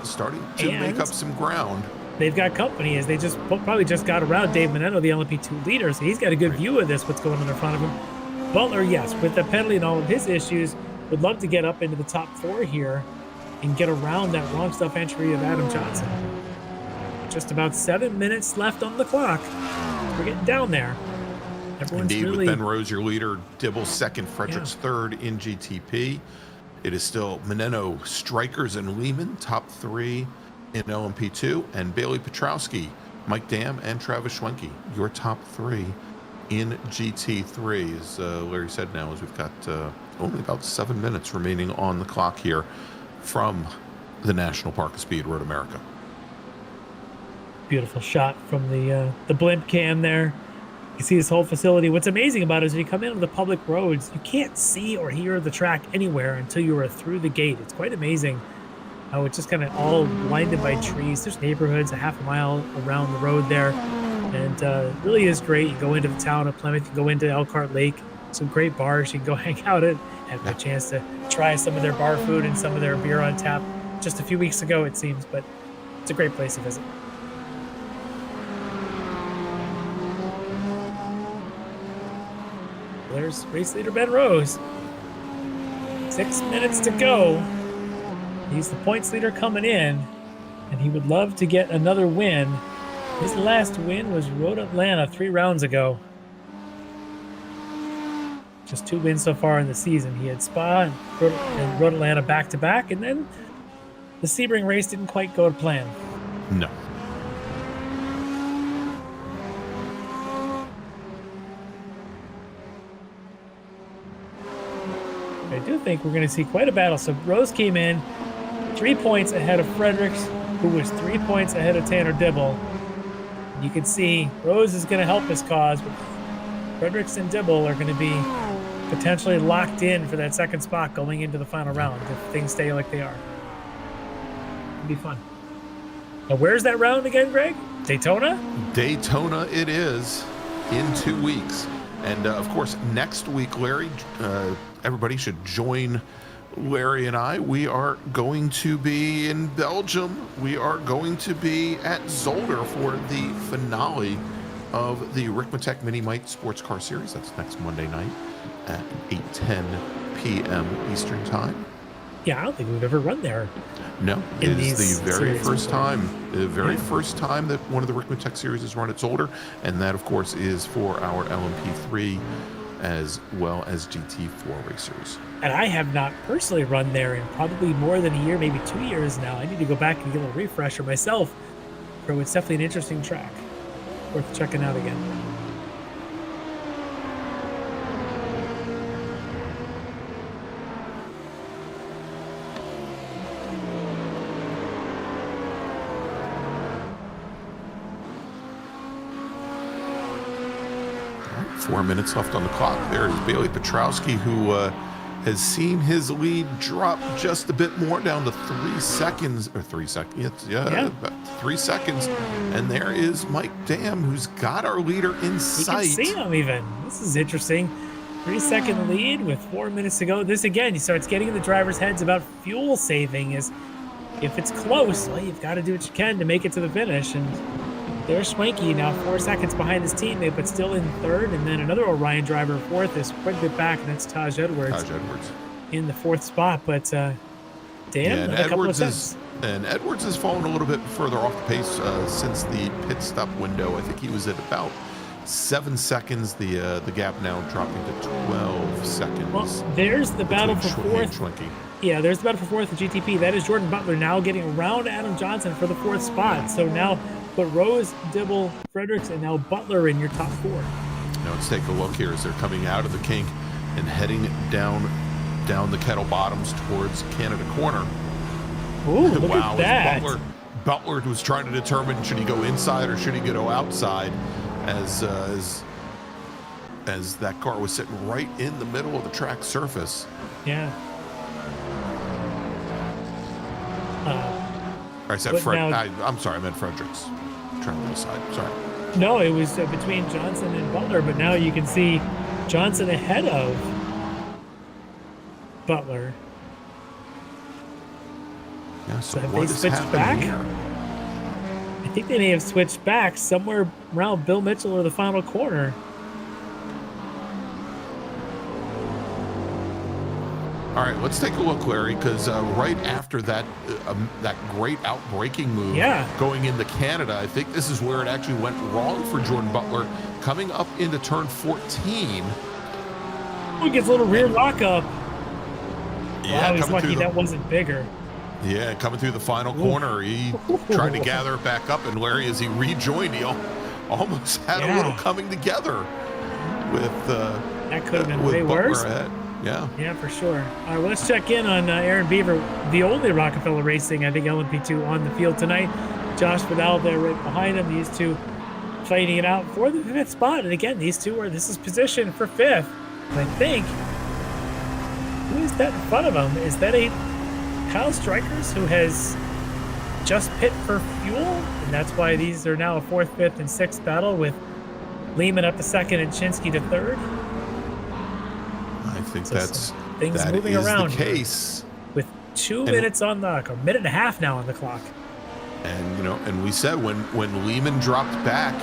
make up some ground. They've got company, as they probably just got around Dave Menendo, the LMP2 leader, so he's got a good view of this, what's going on in front of him. Butler, yes, with the penalty and all of his issues, would love to get up into the top 4 here and get around that wrong stuff entry of Adam Johnson. Just about 7 minutes left on the clock. We're getting down there. Everyone's Indeed, really... with Ben Rose, your leader, Dibble second, Fredericks third in GTP. It is still Meneno, Strikers, and Lehman, top 3 in LMP2, and Bailey Petrowski, Mike Dam, and Travis Schwenke, your top 3 in GT3. As Larry said now, as we've got only about 7 minutes remaining on the clock here from the National Park of Speed, Road America. Beautiful shot from the blimp cam there. You see this whole facility. What's amazing about it is when you come into the public roads, you can't see or hear the track anywhere until you are through the gate. It's quite amazing how it's just kind of all blinded by trees. There's neighborhoods a half a mile around the road there, and it really is great. You go into the town of Plymouth, you go into Elkhart Lake, some great bars. You can go hang out at, have a chance to try some of their bar food and some of their beer on tap just a few weeks ago, it seems, but it's a great place to visit. There's race leader Ben Rose. 6 minutes to go. He's the points leader coming in, and he would love to get another win. His last win was Road Atlanta 3 rounds ago. Just 2 wins so far in the season. He had Spa and Road Atlanta back-to-back, and then the Sebring race didn't quite go to plan. No. I do think we're going to see quite a battle. So Rose came in 3 points ahead of Fredericks, who was 3 points ahead of Tanner Dibble. You can see Rose is going to help his cause, but Fredericks and Dibble are going to be potentially locked in for that second spot going into the final round if things stay like they are. It'll be fun. Now, where's that round again, Greg? Daytona? Daytona it is in 2 weeks. And, of course, next week, Larry, everybody should join Larry and I. We are going to be in Belgium. We are going to be at Zolder for the finale of the Ricmotech Mini Mite Sports Car Series. That's next Monday night at 8:10 p.m. Eastern Time. Yeah, I don't think we've ever run there. No, it is the very first time. The very first time that one of the Ricmotech series is run at Zolder, and that, of course, is for our LMP3 as well as GT4 racers. And I have not personally run there in probably more than a year, maybe 2 years now. I need to go back and get a little refresher myself. So it's definitely an interesting track. Worth checking out again. All right, 4 minutes left on the clock. There is Bailey Petrowski, who has seen his lead drop just a bit more, down to 3 seconds, or 3 seconds, about 3 seconds. And there is Mike Dam, who's got our leader in sight. You can see him even. This is interesting. 3-second lead with 4 minutes to go. This again, he starts getting in the driver's heads about fuel saving. Is if it's close, well, you've got to do what you can to make it to the finish. And there's Schwenke now 4 seconds behind his teammate, but still in third. And then another Orion driver, fourth, is quite a bit back, and that's Taj Edwards. Taj Edwards. In the 4th spot. But Dan, and a couple of cents. Edwards has fallen a little bit further off the pace since the pit stop window. I think he was at about 7 seconds. The gap now dropping to 12 seconds. Well, there's the battle for fourth. Yeah, there's the battle for fourth at GTP. That is Jordan Butler now getting around Adam Johnson for the fourth spot. So now put Rose, Dibble, Fredericks, and now Butler in your top four. Now let's take a look here as they're coming out of the kink and heading down the kettle bottoms towards Canada Corner. Ooh, look wow, at that. Butler was trying to determine should he go inside or should he go outside as that car was sitting right in the middle of the track surface. Yeah. I said I'm sorry, I meant Fredericks. Trying to decide. Sorry. No, it was between Johnson and Butler, but now you can see Johnson ahead of Butler. Yeah, so have what they is switched happening back? here? I think they may have switched back somewhere around Bill Mitchell or the final corner. All right, let's take a look, Larry, because right after that great outbraking move going into Canada, I think this is where it actually went wrong for Jordan Butler coming up into turn 14. Oh, he gets a little rear lockup. Yeah, wow, he's lucky that wasn't bigger. Yeah, coming through the final corner, he tried to gather it back up, and Larry, as he rejoined, he almost had a little coming together with that could have been with way Butler worse. ahead. Yeah, for sure. All right, well, let's check in on Aaron Beaver, the only Rockefeller Racing, I think, LMP2 on the field tonight. Josh Vidal there right behind him. These two fighting it out for the fifth spot. And again, this is positioned for fifth. And I think, who is that in front of him? Is that a Kyle Strikers who has just pit for fuel? And that's why these are now a fourth, fifth, and sixth battle with Lehman up to second and Chinsky to third. I think that moving is around the case. With 2 minutes on the clock, or a minute and a half now on the clock. And and we said when Lehman dropped back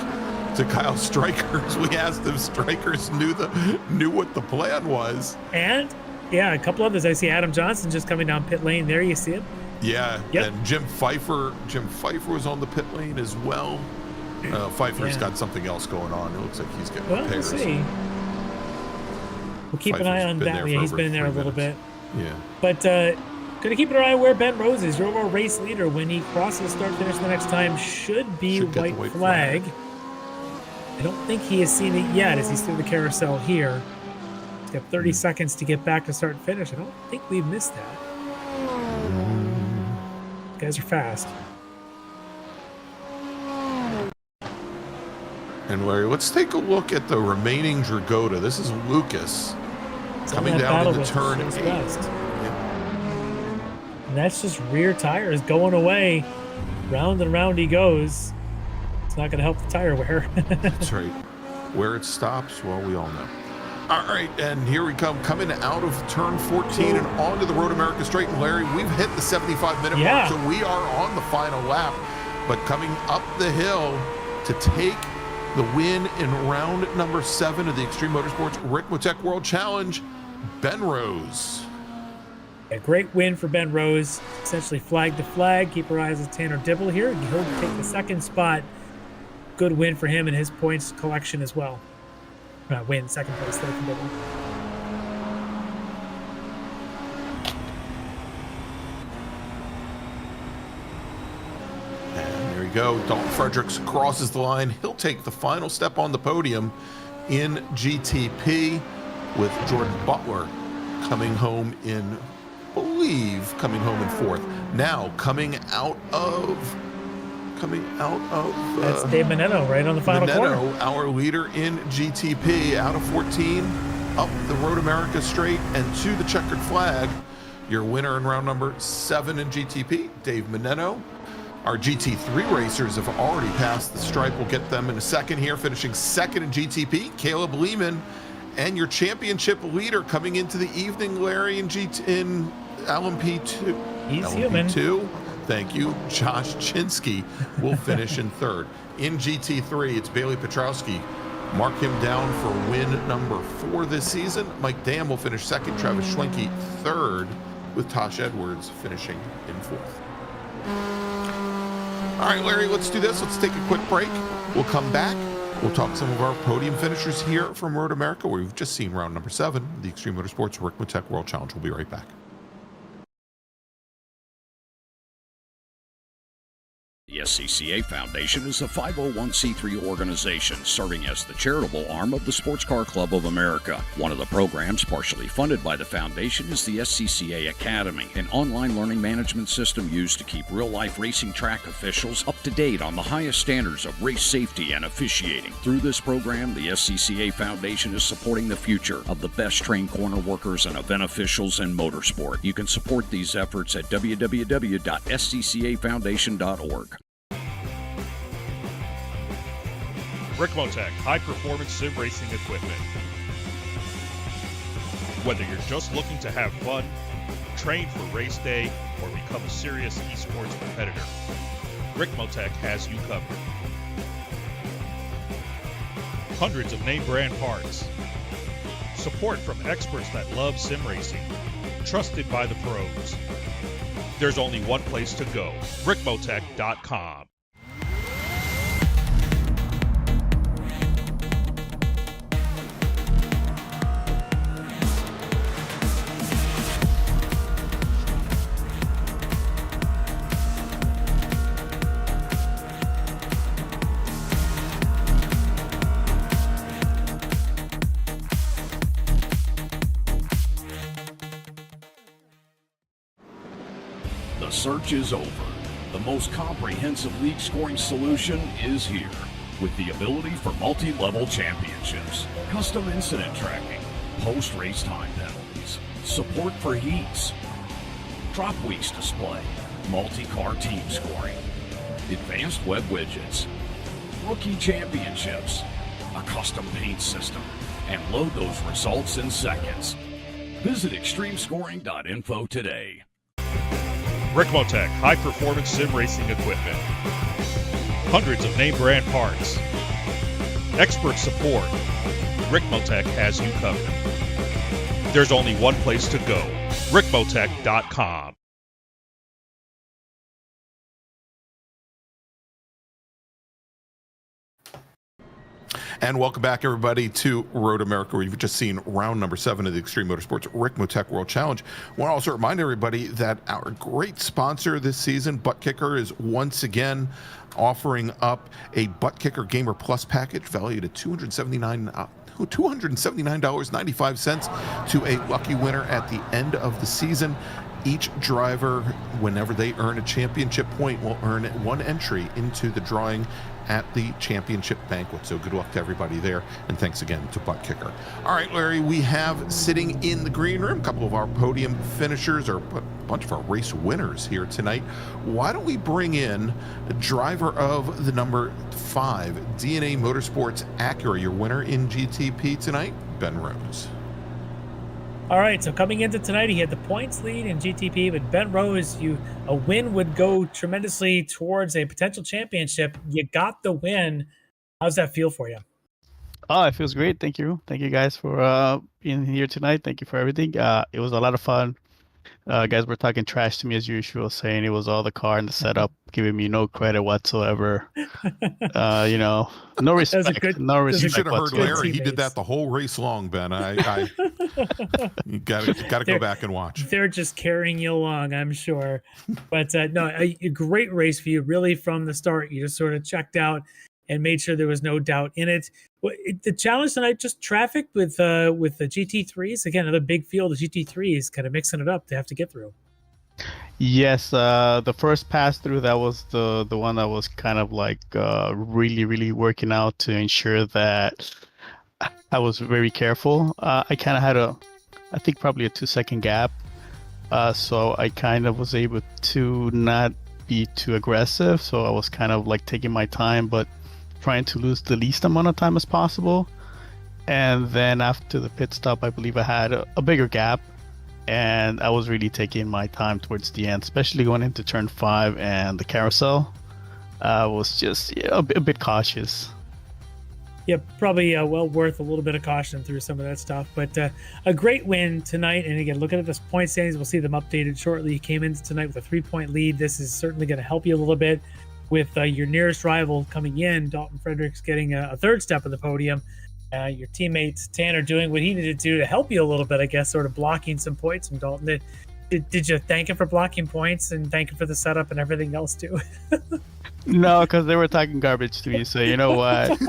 to Kyle Strikers, we asked if Strikers knew what the plan was. And a couple others. I see Adam Johnson just coming down pit lane. There you see him. Yeah, and Jim Pfeiffer was on the pit lane as well. Pfeiffer's got something else going on. It looks like he's getting repairs. We'll see. We'll keep an eye on that. Yeah, he's been in there a little bit. Yeah. But going to keep an eye on where Ben Rose is. Your overall race leader when he crosses start-finish the next time should be white flag. I don't think he has seen it yet as he's through the carousel here. He's got 30 seconds to get back to start-finish. I don't think we've missed that. These guys are fast. And Larry, let's take a look at the remaining Dragota. This is Lucas coming down into turn 8. And that's just rear tires going away. Round and round he goes. It's not going to help the tire wear. That's right. Where it stops, well, we all know. All right, and here we come, coming out of turn 14 and onto the Road America Straight. And Larry, we've hit the 75-minute mark, so we are on the final lap. But coming up the hill to take the win in round number 7 of the Extreme Motorsports Ricmotech World Challenge, Ben Rose. A great win for Ben Rose, essentially flag to flag. Keep our eyes on Tanner Dibble here. He'll take the second spot. Good win for him and his points collection as well. Win, second place there for Dibble. Go. Dalton Fredericks crosses the line. He'll take the final step on the podium in GTP with Jordan Butler coming home in fourth. Now coming out of that's Dave Meneno right on the final corner. Our leader in GTP, out of 14, up the Road America Straight and to the checkered flag. Your winner in round number 7 in GTP, Dave Meneno. Our GT3 racers have already passed the stripe. We'll get them in a second here. Finishing second in GTP, Caleb Lehman. And your championship leader coming into the evening, Larry, in LMP2. He's human. Thank you. Josh Chinsky will finish in third. In GT3, it's Bailey Petrowski. Mark him down for win number 4 this season. Mike Dam will finish second. Travis Schwenke third. with Tosh Edwards finishing in 4th. All right, Larry, let's do this. Let's take a quick break. We'll come back. We'll talk some of our podium finishers here from Road America, where we've just seen round number 7, the Extreme Motorsports Ricmotech World Challenge. We'll be right back. The SCCA Foundation is a 501c3 organization serving as the charitable arm of the Sports Car Club of America. One of the programs partially funded by the foundation is the SCCA Academy, an online learning management system used to keep real-life racing track officials up to date on the highest standards of race safety and officiating. Through this program, the SCCA Foundation is supporting the future of the best-trained corner workers and event officials in motorsport. You can support these efforts at www.sccafoundation.org. Ricmotech high-performance sim racing equipment. Whether you're just looking to have fun, train for race day, or become a serious esports competitor, Ricmotech has you covered. Hundreds of name brand parts. Support from experts that love sim racing. Trusted by the pros. There's only one place to go, ricmotech.com. The search is over. The most comprehensive league scoring solution is here, with the ability for multi-level championships, custom incident tracking, post-race time penalties, support for heats, drop weeks display, multi-car team scoring, advanced web widgets, rookie championships, a custom paint system, and load those results in seconds. Visit extremescoring.info today. Ricmotech high-performance sim racing equipment. Hundreds of name brand parts. Expert support. Ricmotech has you covered. There's only one place to go, ricmotech.com. And welcome back, everybody, to Road America, where you've just seen round number 7 of the Extreme Motorsports Ricmotech World Challenge. I want to also remind everybody that our great sponsor this season, Buttkicker, is once again offering up a Buttkicker Gamer Plus package valued at $279.95 to a lucky winner at the end of the season. Each driver, whenever they earn a championship point, will earn one entry into the drawing at the championship banquet. So good luck to everybody there, and thanks again to Buttkicker. All right, Larry, we have sitting in the green room a couple of our podium finishers, or a bunch of our race winners here tonight. Why don't we bring in the driver of the number 5 DNA Motorsports Acura, your winner in GTP tonight, Ben Rose. All right, so coming into tonight, he had the points lead in GTP, but Ben Rose, a win would go tremendously towards a potential championship. You got the win. How's that feel for you? Oh, it feels great. Thank you. Thank you guys for being here tonight. Thank you for everything. It was a lot of fun. Guys were talking trash to me as usual, saying it was all the car and the setup, giving me no credit whatsoever. No respect. No respect. You should have heard Larry. He did that the whole race long, Ben. You gotta go back and watch. They're just carrying you along, I'm sure. But no, a great race for you. Really, from the start, you just sort of checked out and made sure there was no doubt in it. The challenge tonight, just traffic with the GT3s. Again, another big field of GT3s, kind of mixing it up to have to get through. Yes, the first pass through, that was the one that was kind of like really, really working out to ensure that I was very careful. I kind of had I think probably a 2-second gap. So I kind of was able to not be too aggressive. So I was kind of like taking my time, but trying to lose the least amount of time as possible. And then after the pit stop, I believe I had a bigger gap, and I was really taking my time towards the end, especially going into turn 5 and the carousel. I was just a bit cautious. Yeah, probably well worth a little bit of caution through some of that stuff. But a great win tonight. And again, looking at this point standings, we'll see them updated shortly. You came into tonight with a 3-point lead. This is certainly going to help you a little bit with your nearest rival coming in. Dalton Fredericks getting a third step of the podium. Your teammate Tanner doing what he needed to help you a little bit, I guess, sort of blocking some points from Dalton. Did you thank him for blocking points and thank him for the setup and everything else too? No, because they were talking garbage to me. So you know what?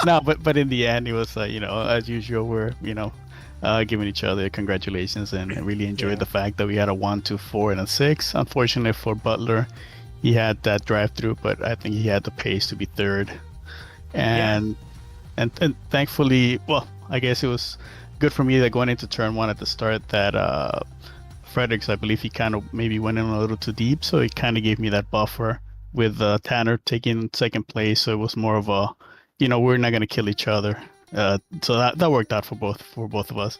No, but in the end, it was as usual, we're giving each other congratulations, and I really enjoyed the fact that we had a 1, 2, 4, and a 6. Unfortunately for Butler, he had that drive through, but I think he had the pace to be third, and thankfully, well, I guess it was good for me that going into turn 1 at the start that Fredericks, I believe he kind of maybe went in a little too deep, so it kind of gave me that buffer with Tanner taking second place. So it was more of a, we're not going to kill each other. So that worked out for both of us.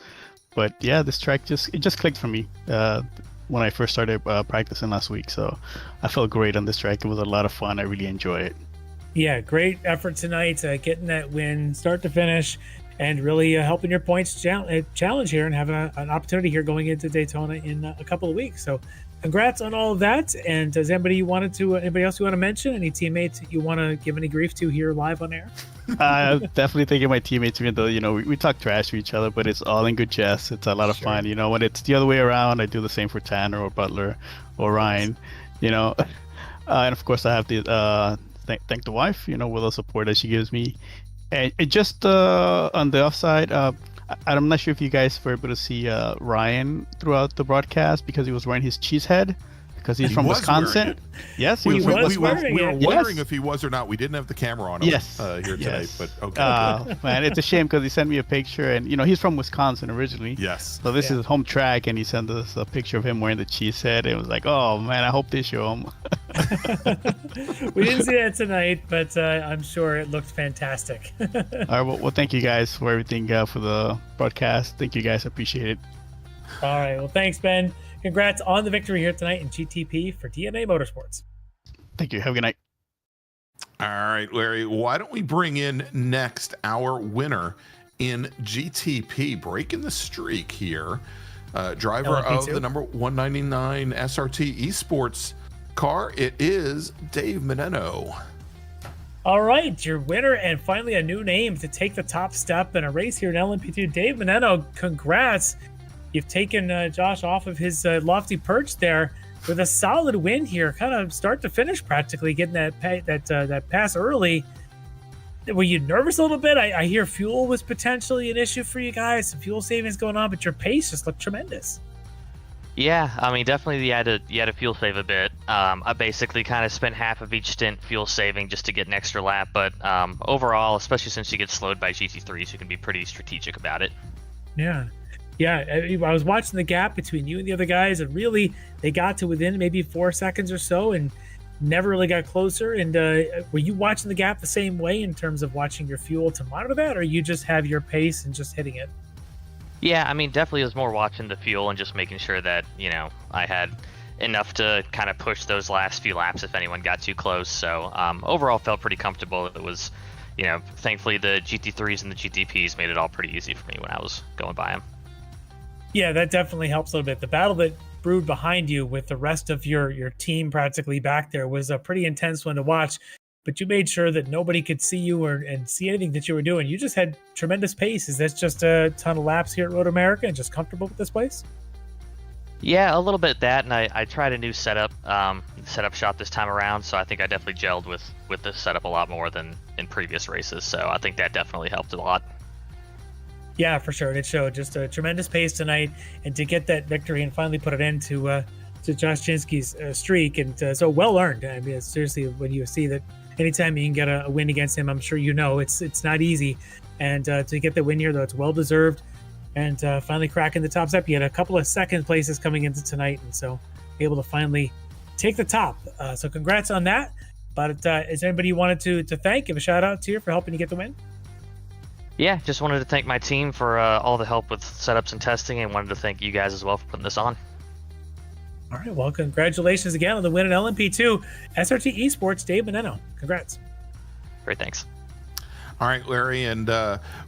But yeah, this track just clicked for me when I first started practicing last week. So I felt great on this track. It was a lot of fun. I really enjoyed it. Yeah, great effort tonight, getting that win start to finish, and really helping your points challenge here, and have an opportunity here going into Daytona in a couple of weeks. So congrats on all of that. And does anybody else you want to mention? Any teammates that you want to give any grief to here live on air? Definitely thinking my teammates, even though, we talk trash to each other, but it's all in good jest. It's a lot of fun. When it's the other way around, I do the same for Tanner or Butler or Ryan, and of course I have to thank the wife, with the support that she gives me. And just on the offside, I'm not sure if you guys were able to see Ryan throughout the broadcast, because he was wearing his cheese head, because he's from Wisconsin. Yes, we were wearing wondering if he was or not. We didn't have the camera on him here today, but okay. Man, it's a shame, because he sent me a picture, and he's from Wisconsin originally. Yes. So this is home track, and he sent us a picture of him wearing the cheese head. It was like, oh man, I hope they show him. We didn't see that tonight, but I'm sure it looked fantastic. All right, well, thank you guys for everything for the broadcast. Thank you guys, appreciate it. All right, well, thanks, Ben. Congrats on the victory here tonight in GTP for DNA Motorsports. Thank you. Have a good night. All right, Larry, why don't we bring in next our winner in GTP, breaking the streak here, driver LMP2. of the number 199 SRT Esports car. It is Dave Meneno. All right, your winner, and finally a new name to take the top step in a race here in LMP2. Dave Meneno, congrats. You've taken Josh off of his lofty perch there with a solid win here, kind of start to finish practically, getting that pass early. Were you nervous a little bit? I hear fuel was potentially an issue for you guys, some fuel savings going on, but your pace just looked tremendous. Yeah, I mean, definitely you had to fuel save a bit. I basically kind of spent half of each stint fuel saving just to get an extra lap, but overall, especially since you get slowed by GT3s, you can be pretty strategic about it. Yeah, I was watching the gap between you and the other guys, and really they got to within maybe 4 seconds or so and never really got closer. And were you watching the gap the same way in terms of watching your fuel to monitor that, or you just have your pace and just hitting it? Yeah, I mean, definitely it was more watching the fuel and just making sure that, I had enough to kind of push those last few laps if anyone got too close. So overall felt pretty comfortable. It was, thankfully the GT3s and the GTPs made it all pretty easy for me when I was going by them. Yeah, that definitely helps a little bit. The battle that brewed behind you with the rest of your team practically back there was a pretty intense one to watch, but you made sure that nobody could see you and see anything that you were doing. You just had tremendous pace. Is that just a ton of laps here at Road America and just comfortable with this place? Yeah, a little bit that, and I tried a new setup shot this time around, so I think I definitely gelled with the setup a lot more than in previous races, so I think that definitely helped a lot. Yeah, for sure. It showed just a tremendous pace tonight, and to get that victory and finally put it into Josh Chinsky's streak, and so well earned. I mean, seriously, when you see that anytime you can get a win against him, I'm sure it's not easy. And to get the win here, though, it's well deserved. And finally cracking the top step. You had a couple of second places coming into tonight, and so able to finally take the top. So congrats on that. But is there anybody you wanted to thank, give a shout out to you for helping you get the win? Yeah, just wanted to thank my team for all the help with setups and testing, and wanted to thank you guys as well for putting this on. All right, well, congratulations again on the win at LMP2. SRT Esports, Dave Meneno. Congrats. Great, thanks. All right, Larry, and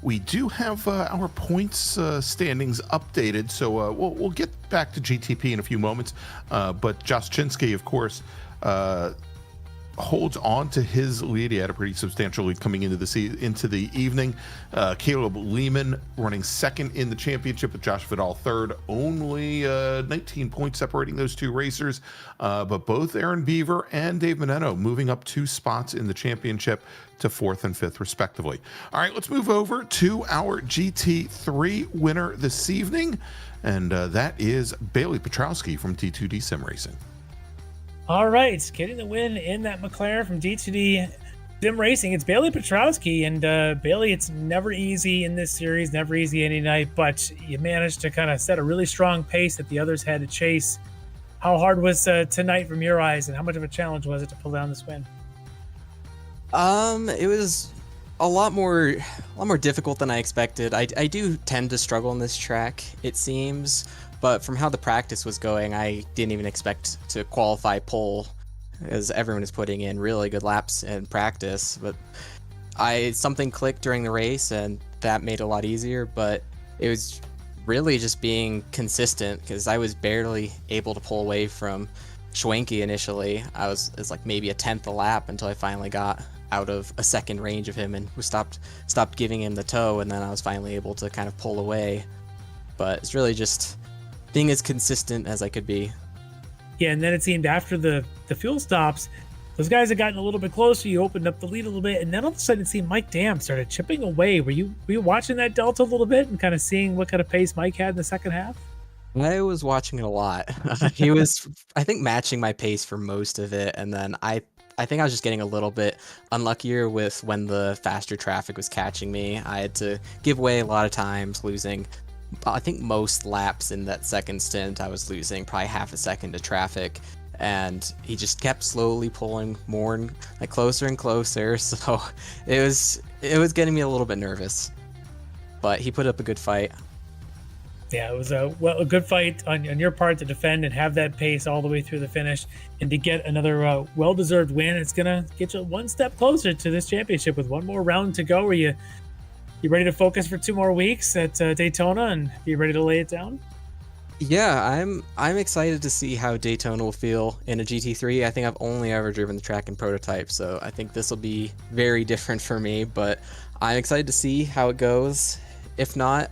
we do have our points standings updated, so we'll get back to GTP in a few moments. But Josh Chinsky, of course, holds on to his lead. He had a pretty substantial lead coming into the evening. Caleb Lehman running second in the championship, with Josh Vidal third. Only 19 points separating those two racers, but both Aaron Beaver and Dave Meneno moving up 2 spots in the championship to 4th and 5th respectively. All right, let's move over to our GT3 winner this evening, and that is Bailey Petrowski from D2D Sim Racing. All right, getting the win in that McLaren from D2D Sim Racing. It's Bailey Petrowski, and Bailey, it's never easy in this series, never easy any night, but you managed to kind of set a really strong pace that the others had to chase. How hard was tonight from your eyes, and how much of a challenge was it to pull down this win? It was a lot more difficult than I expected. I do tend to struggle on this track, it seems. But from how the practice was going, I didn't even expect to qualify pole, as everyone is putting in really good laps in practice. But something clicked during the race, and that made it a lot easier. But it was really just being consistent, because I was barely able to pull away from Schwenke initially. It's like maybe a 10th a lap until I finally got out of a second range of him and stopped giving him the tow, and then I was finally able to kind of pull away. But it's really just being as consistent as I could be. Yeah, and then it seemed after the fuel stops, those guys had gotten a little bit closer. You opened up the lead a little bit, and then all of a sudden it seemed Mike Dam started chipping away. Were you watching that delta a little bit and kind of seeing what kind of pace Mike had in the second half? I was watching it a lot. He was, I think, matching my pace for most of it, and then I think I was just getting a little bit unluckier with when the faster traffic was catching me. I had to give way a lot of times, losing, I think most laps in that second stint, I was losing probably half a second to traffic, and he just kept slowly pulling more and like closer and closer. So it was getting me a little bit nervous, but he put up a good fight. Yeah, it was a good fight on your part to defend and have that pace all the way through the finish, and to get another well-deserved win. It's gonna get you one step closer to this championship with one more round to go. Are you ready to focus for 2 more weeks at Daytona, and be ready to lay it down? Yeah, I'm excited to see how Daytona will feel in a GT3. I think I've only ever driven the track in prototype, so I think this will be very different for me, but I'm excited to see how it goes. If not,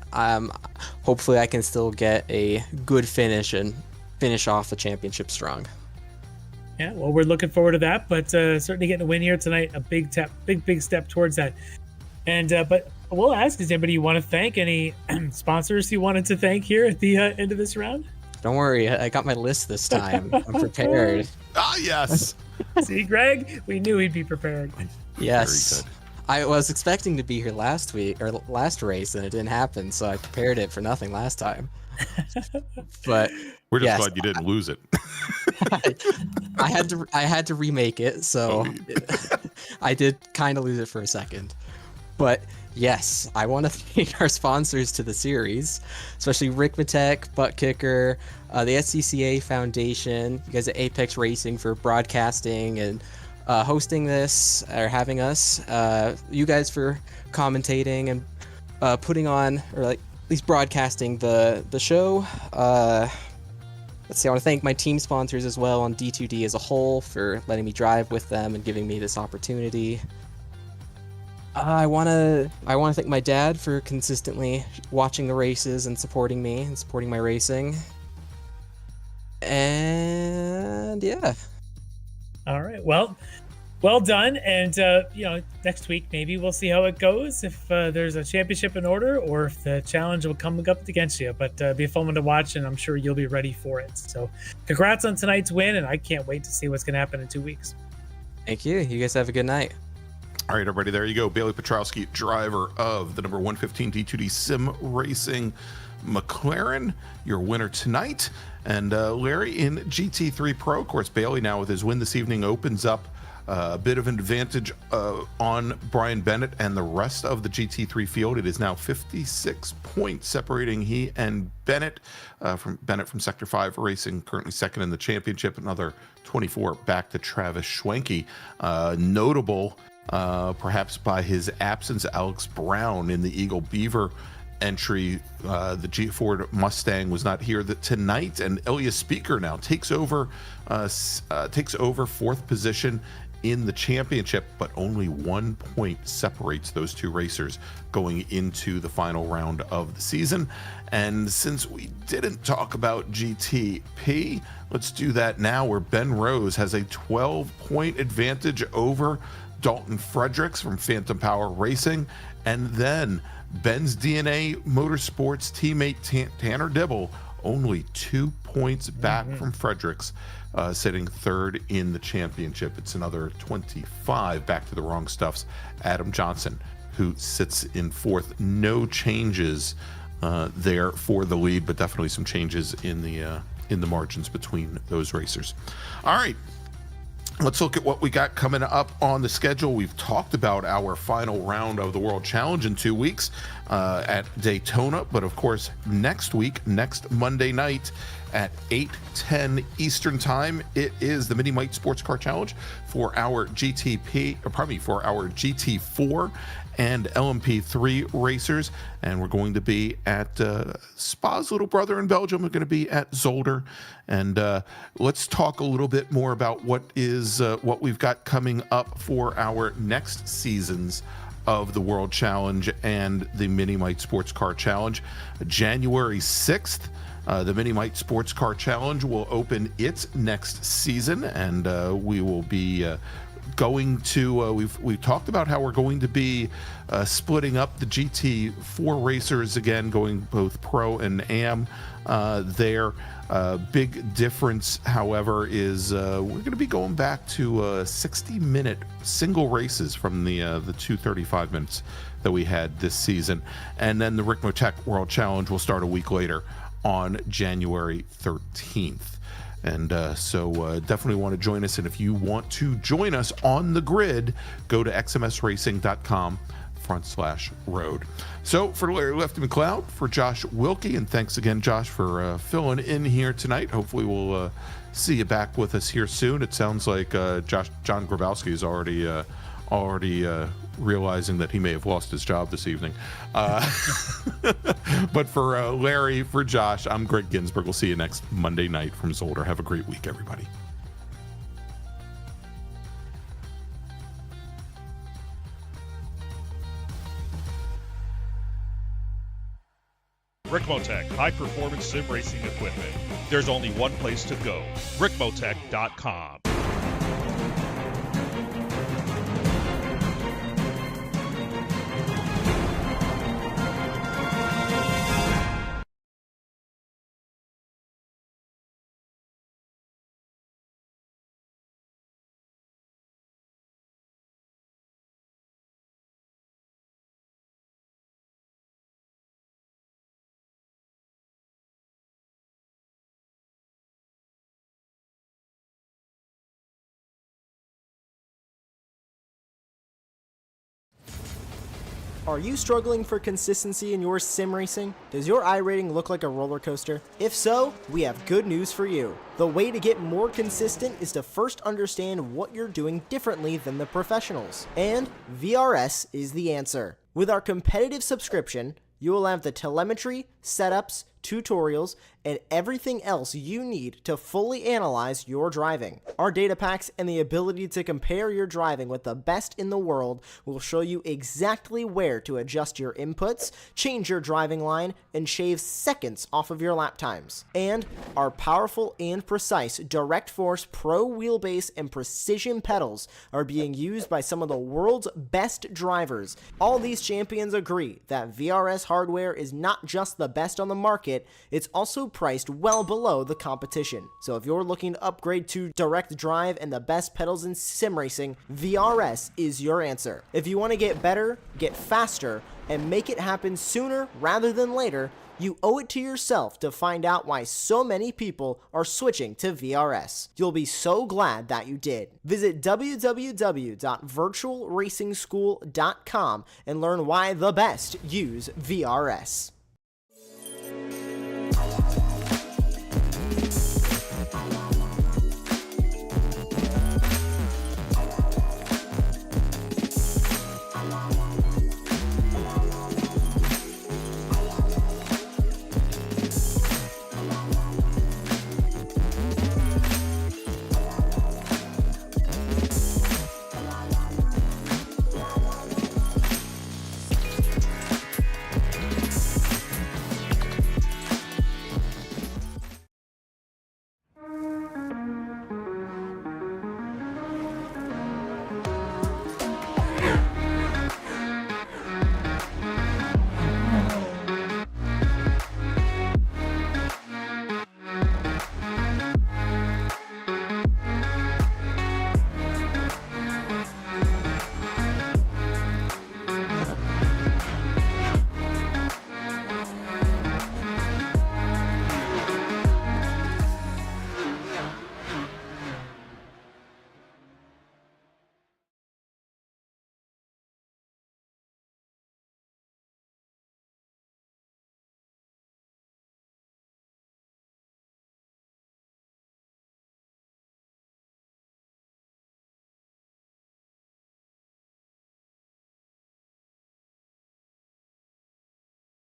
hopefully I can still get a good finish and finish off the championship strong. Yeah, well, we're looking forward to that, but certainly getting a win here tonight, a big step towards that. And but we'll ask, is anybody you want to thank? Any sponsors you wanted to thank here at the end of this round? Don't worry, I got my list this time. I'm prepared. Ah, yes. See, Greg, we knew he'd be prepared. Yes. I was expecting to be here last race, and it didn't happen, so I prepared it for nothing last time. But we're just glad you didn't lose it. I had to remake it, so I did kind of lose it for a second. But yes, I want to thank our sponsors to the series, especially Ricmotech, Buttkicker, the SCCA Foundation, you guys at Apex Racing for broadcasting and hosting this, or having us, you guys for commentating and putting on, or like at least broadcasting the show. Let's see, I want to thank my team sponsors as well on D2D as a whole for letting me drive with them and giving me this opportunity. I want to thank my dad for consistently watching the races and supporting me and supporting my racing. And yeah. All right. Well done. And next week maybe we'll see how it goes, if there's a championship in order, or if the challenge will come up against you. But be a fun one to watch, and I'm sure you'll be ready for it. So congrats on tonight's win, and I can't wait to see what's going to happen in 2 weeks. Thank you. You guys have a good night. All right, everybody, there you go. Bailey Petrowski, driver of the number 115 D2D Sim Racing McLaren, your winner tonight. And Larry in GT3 Pro. Of course, Bailey now with his win this evening opens up a bit of an advantage on Brian Bennett and the rest of the GT3 field. It is now 56 points separating he and Bennett from Sector 5 Racing, currently second in the championship. Another 24 back to Travis Schwenke. Notable perhaps by his absence. Alex Brown in the Eagle Beaver entry, the G Ford Mustang was not here tonight, and Ilya Speaker now takes over fourth position in the championship, but only 1 point separates those two racers going into the final round of the season. And since we didn't talk about GTP, let's do that now, where Ben Rose has a 12-point advantage over Dalton Fredericks from Phantom Power Racing, and then Ben's DNA Motorsports teammate Tanner Dibble only 2 points back from Fredericks, sitting third in the championship. It's another 25 back to the wrong stuff's Adam Johnson, who sits in fourth. No changes there for the lead, but definitely some changes in the margins between those racers. All right, let's look at what we got coming up on the schedule. We've talked about our final round of the World Challenge in 2 weeks at Daytona, but of course next Monday night at 8:10 Eastern Time, it is the Mini Mite Sports Car Challenge for our GT4 and LMP3 racers, and we're going to be at Spa's little brother in Belgium. We're going to be at Zolder, and let's talk a little bit more about what we've got coming up for our next seasons of the World Challenge and the Mini Mite Sports Car Challenge. January 6th, the Mini Mite Sports Car Challenge will open its next season, and we will be going to we've talked about how we're going to be splitting up the GT4 racers again, going both pro and am there. Big difference, however, is we're going to be going back to 60-minute single races from the 235 minutes that we had this season, and then the Ricmotech World Challenge will start a week later on January 13th. And so definitely want to join us. And if you want to join us on the grid, go to xmsracing.com/road. So for Larry Lefty McLeod, for Josh Wilkie, and thanks again, Josh, for filling in here tonight. Hopefully we'll see you back with us here soon. It sounds like John Grabowski is already realizing that he may have lost his job this evening. But for Larry, for Josh, I'm Greg Ginsburg. We'll see you next Monday night from Zolder. Have a great week, everybody. Ricmotech, high-performance sim racing equipment. There's only one place to go, ricmotech.com. Are you struggling for consistency in your sim racing? Does your iRating look like a roller coaster? If so, we have good news for you. The way to get more consistent is to first understand what you're doing differently than the professionals. And VRS is the answer. With our competitive subscription, you will have the telemetry, setups, tutorials, and everything else you need to fully analyze your driving. Our data packs and the ability to compare your driving with the best in the world will show you exactly where to adjust your inputs, change your driving line, and shave seconds off of your lap times. And our powerful and precise Direct Force Pro wheelbase and precision pedals are being used by some of the world's best drivers. All these champions agree that VRS hardware is not just the best on the market, it's also priced well below the competition. So if you're looking to upgrade to direct drive and the best pedals in sim racing, VRS is your answer. If you want to get better, get faster, and make it happen sooner rather than later, you owe it to yourself to find out why so many people are switching to VRS. You'll be so glad that you did. Visit www.virtualracingschool.com and learn why the best use VRS.